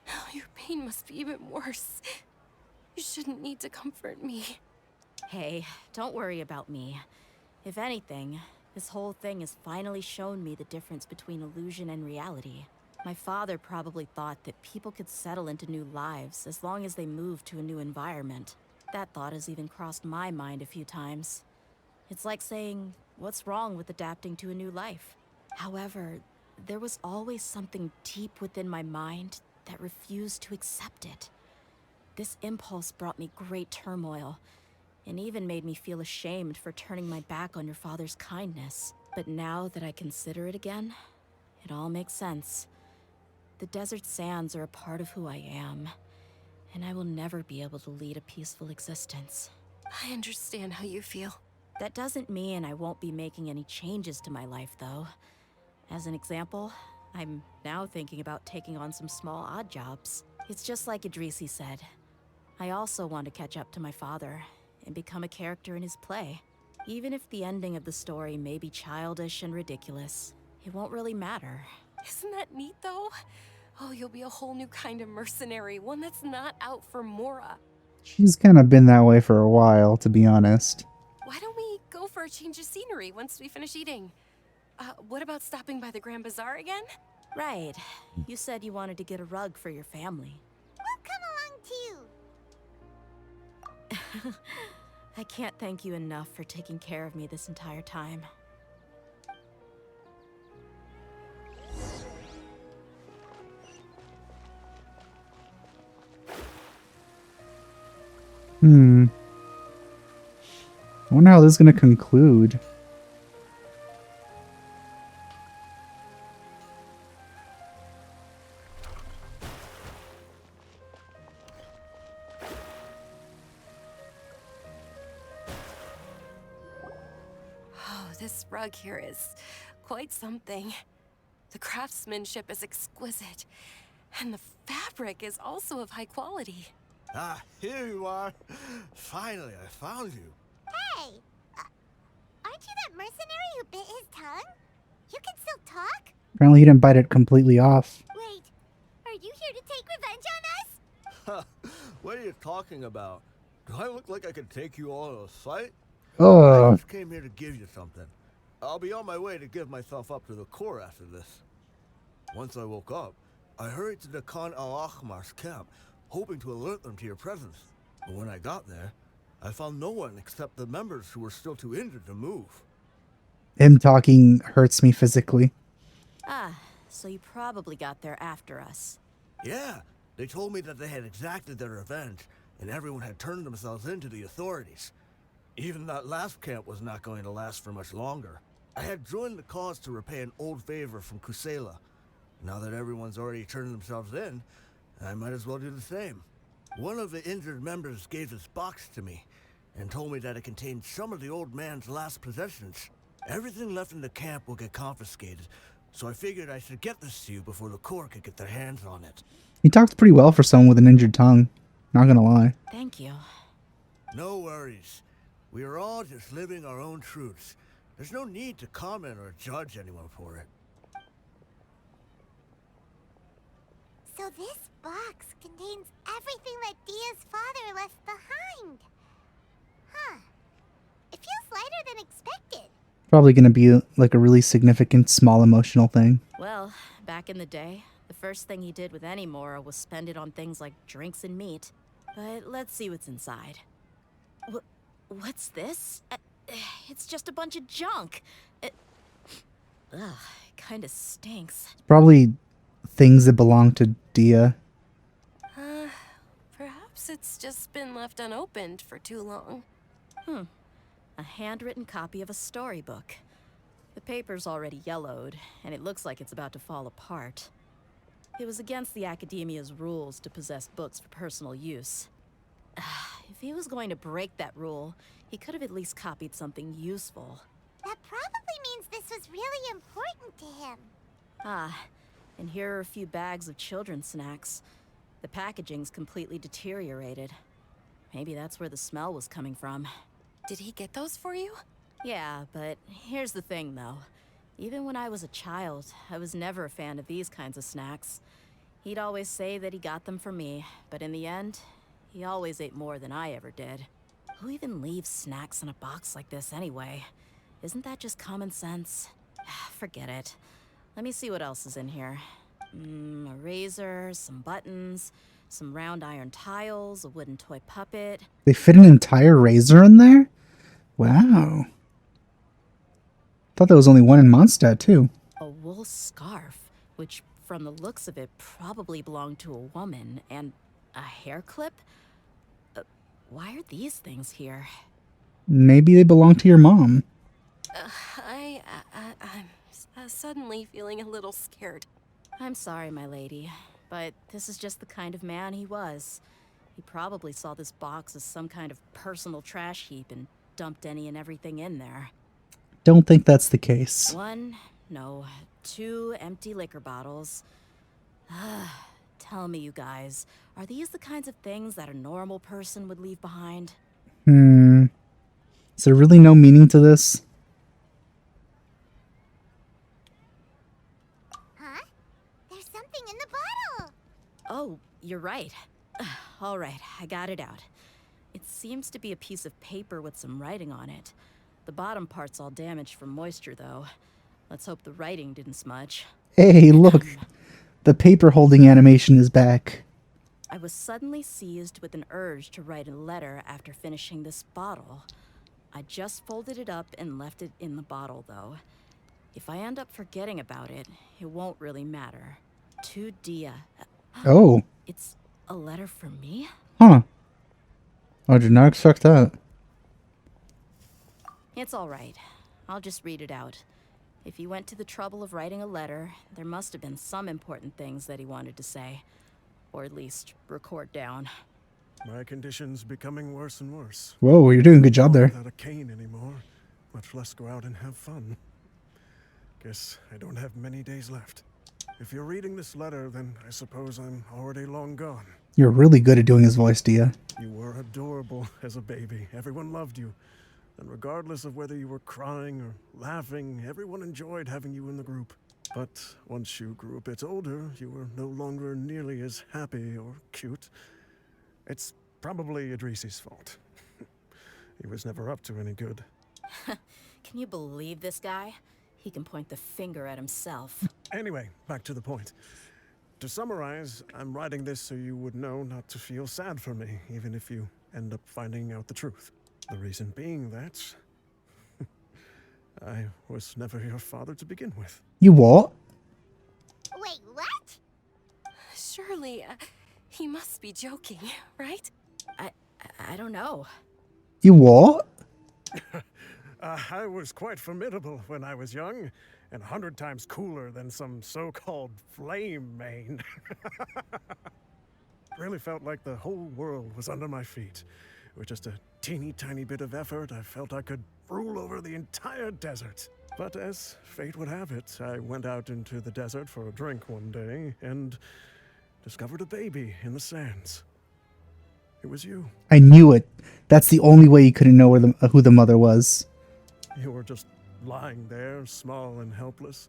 oh, your pain must be even worse. You shouldn't need to comfort me. Hey, don't worry about me. If anything, this whole thing has finally shown me the difference between illusion and reality. My father probably thought that people could settle into new lives as long as they moved to a new environment. That thought has even crossed my mind a few times. It's like saying, what's wrong with adapting to a new life? However, there was always something deep within my mind that refused to accept it. This impulse brought me great turmoil, and even made me feel ashamed for turning my back on your father's kindness. But now that I consider it again, it all makes sense. The desert sands are a part of who I am, and I will never be able to lead a peaceful existence. I understand how you feel. That doesn't mean I won't be making any changes to my life, though. As an example, I'm now thinking about taking on some small odd jobs. It's just like Idrisi said. I also want to catch up to my father and become a character in his play. Even if the ending of the story may be childish and ridiculous, it won't really matter. Isn't that neat, though? Oh, you'll be a whole new kind of mercenary, one that's not out for Mora. She's kind of been that way for a while, to be honest. Why don't we go for a change of scenery once we finish eating? What about stopping by the Grand Bazaar again? Right. You said you wanted to get a rug for your family. We'll come along too. I can't thank you enough for taking care of me this entire time. I wonder how this is going to conclude. Oh, this rug here is quite something. The craftsmanship is exquisite, and the fabric is also of high quality. Ah, here you are. Finally, I found you. Hey! Aren't you that mercenary who bit his tongue? You can still talk? Apparently he didn't bite it completely off. Wait, are you here to take revenge on us? What are you talking about? Do I look like I could take you all in a fight? I Ugh. just came here to give you something. I'll be on my way to give myself up to the Corps after this. Once I woke up, I hurried to the Khan al-Ahmar's camp, hoping to alert them to your presence. But when I got there, I found no one except the members who were still too injured to move. Him talking hurts me physically. Ah, so you probably got there after us. Yeah, They told me that they had exacted their revenge, and everyone had turned themselves in to the authorities. Even that last camp was not going to last for much longer. I had joined the cause to repay an old favor from Kusela. Now that everyone's already turned themselves in, I might as well do the same. One of the injured members gave this box to me, and told me that it contained some of the old man's last possessions. Everything left in the camp will get confiscated, so I figured I should get this to you before the Corps could get their hands on it. He talks pretty well for someone with an injured tongue. Not gonna lie. Thank you. No worries. We are all just living our own truths. There's no need to comment or judge anyone for it. So this box contains everything that Dia's father left behind. Huh. It feels lighter than expected. Probably gonna be like a really significant small emotional thing. Well, back in the day, the first thing he did with any Mora was spend it on things like drinks and meat. But let's see what's inside. What's this? It's just a bunch of junk. Ugh, it kinda stinks. Probably things that belong to Dia. Perhaps it's just been left unopened for too long. A handwritten copy of a storybook. The paper's already yellowed, and it looks like it's about to fall apart. It was against the Academia's rules to possess books for personal use. If he was going to break that rule, he could have at least copied something useful. That probably means this was really important to him. And here are a few bags of children's snacks. The packaging's completely deteriorated. Maybe that's where the smell was coming from. Did he get those for you? Yeah, but here's the thing, though. Even when I was a child, I was never a fan of these kinds of snacks. He'd always say that he got them for me, but in the end, he always ate more than I ever did. Who even leaves snacks in a box like this anyway? Isn't that just common sense? Forget it. Let me see what else is in here. A razor, some buttons, some round iron tiles, a wooden toy puppet. They fit an entire razor in there? Wow. Thought there was only one in Mondstadt, too. A wool scarf, which from the looks of it probably belonged to a woman, and a hair clip? Why are these things here? Maybe they belong to your mom. I'm suddenly feeling a little scared. I'm sorry, my lady, but this is just the kind of man he was. He probably saw this box as some kind of personal trash heap and dumped any and everything in there. Don't think that's the case. Two empty liquor bottles. Tell me, you guys, are these the kinds of things that a normal person would leave behind? Is there really no meaning to this? Huh? There's something in the bottle! Oh, you're right. All right, I got it out. It seems to be a piece of paper with some writing on it. The bottom part's all damaged from moisture, though. Let's hope the writing didn't smudge. Hey, look! The paper holding animation is back. I was suddenly seized with an urge to write a letter after finishing this bottle. I just folded it up and left it in the bottle, though. If I end up forgetting about it, it won't really matter. To Deyha. Oh. It's a letter for me? Huh. I did not expect that. It's all right. I'll just read it out. If he went to the trouble of writing a letter, there must have been some important things that he wanted to say. Or at least record down. My condition's becoming worse and worse. Whoa, you're doing a good job there. Without a cane anymore, much less go out and have fun. Guess I don't have many days left. If you're reading this letter, then I suppose I'm already long gone. You're really good at doing his voice, Deyha. You were adorable as a baby. Everyone loved you. And regardless of whether you were crying or laughing, everyone enjoyed having you in the group. But once you grew a bit older, you were no longer nearly as happy or cute. It's probably Idrisi's fault. He was never up to any good. Can you believe this guy? He can point the finger at himself. Anyway, back to the point. To summarize, I'm writing this so you would know not to feel sad for me, even if you end up finding out the truth. The reason being that I was never your father to begin with. You what? Wait, what? Surely, He must be joking, right? I don't know. You what? I was quite formidable when I was young, and 100 times cooler than some so-called flame main. Really felt like the whole world was under my feet. With just a teeny tiny bit of effort, I felt I could rule over the entire desert. But as fate would have it, I went out into the desert for a drink one day and discovered a baby in the sands. It was you. I knew it. That's the only way you couldn't know who the mother was. You were just lying there, small and helpless.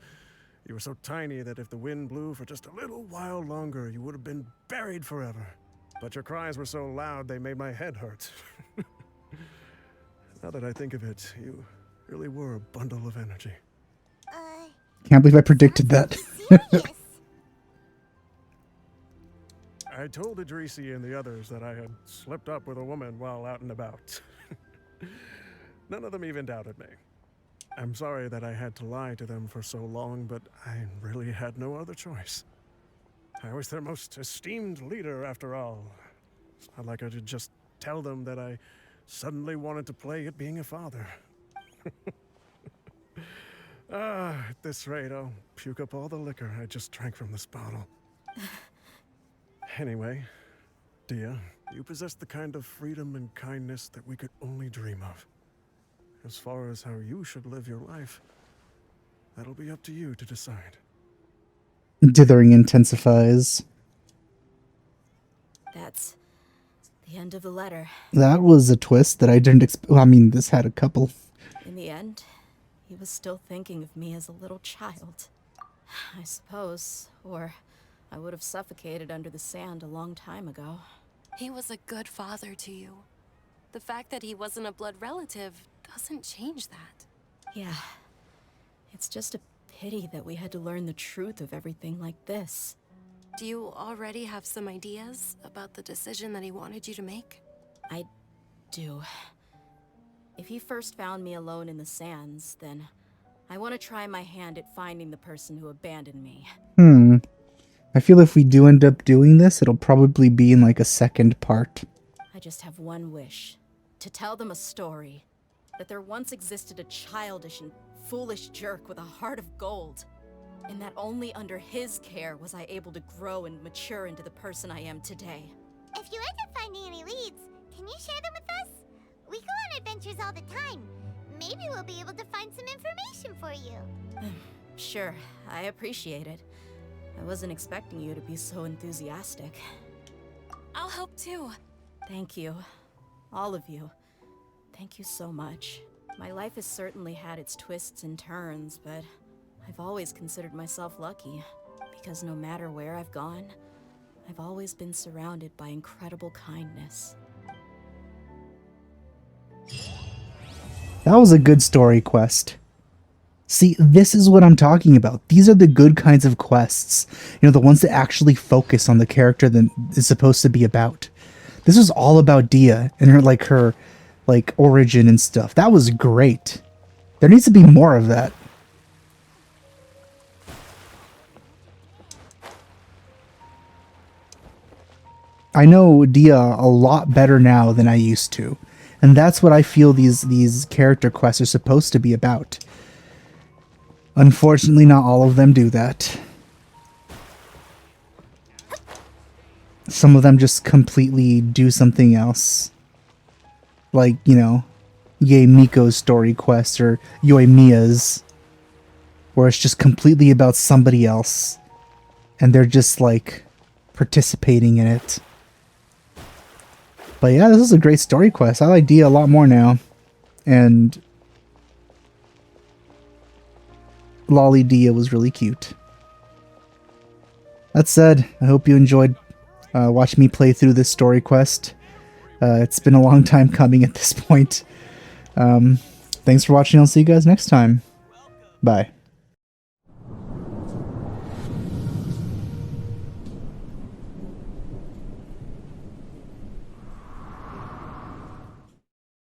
You were so tiny that if the wind blew for just a little while longer, you would have been buried forever. But your cries were so loud they made my head hurt. Now that I think of it, you really were a bundle of energy. Can't believe I predicted that. Serious? I told Idrisi and the others that I had slipped up with a woman while out and about. None of them even doubted me. I'm sorry that I had to lie to them for so long, but I really had no other choice. I was their most esteemed leader, after all. It's not like I could just tell them that I suddenly wanted to play at being a father. At this rate, I'll puke up all the liquor I just drank from this bottle. Anyway, Deyha, you possess the kind of freedom and kindness that we could only dream of. As far as how you should live your life, that'll be up to you to decide. Dithering intensifies. That's the end of the letter. That was a twist that I didn't expect. Well, I mean, this had a couple. In the end, he was still thinking of me as a little child. I suppose, or I would have suffocated under the sand a long time ago. He was a good father to you. The fact that he wasn't a blood relative doesn't change that. Yeah. It's just a pity that we had to learn the truth of everything like this. Do you already have some ideas about the decision that he wanted you to make? I do. If he first found me alone in the sands, then I want to try my hand at finding the person who abandoned me. I feel if we do end up doing this, it'll probably be in like a second part. I just have one wish. To tell them a story. That there once existed a childish and foolish jerk with a heart of gold. And that only under his care was I able to grow and mature into the person I am today. If you end up finding any leads, can you share them with us? We go on adventures all the time. Maybe we'll be able to find some information for you. Sure, I appreciate it. I wasn't expecting you to be so enthusiastic. I'll help too. Thank you. All of you. Thank you so much. My life has certainly had its twists and turns, but I've always considered myself lucky. Because no matter where I've gone, I've always been surrounded by incredible kindness. That was a good story quest. See, this is what I'm talking about. These are the good kinds of quests. You know, the ones that actually focus on the character that is supposed to be about. This was all about Deyha and her origin and stuff. That was great. There needs to be more of that. I know Deyha a lot better now than I used to. And that's what I feel these character quests are supposed to be about. Unfortunately, not all of them do that. Some of them just completely do something else. Like, you know, Yae Miko's story quest or Yoimiya's. Where it's just completely about somebody else. And they're just, like, participating in it. But yeah, this is a great story quest. I like Deyha a lot more now. And Lolly Deyha was really cute. That said, I hope you enjoyed watching me play through this story quest. It's been a long time coming at this point. Thanks for watching. I'll see you guys next time. Bye.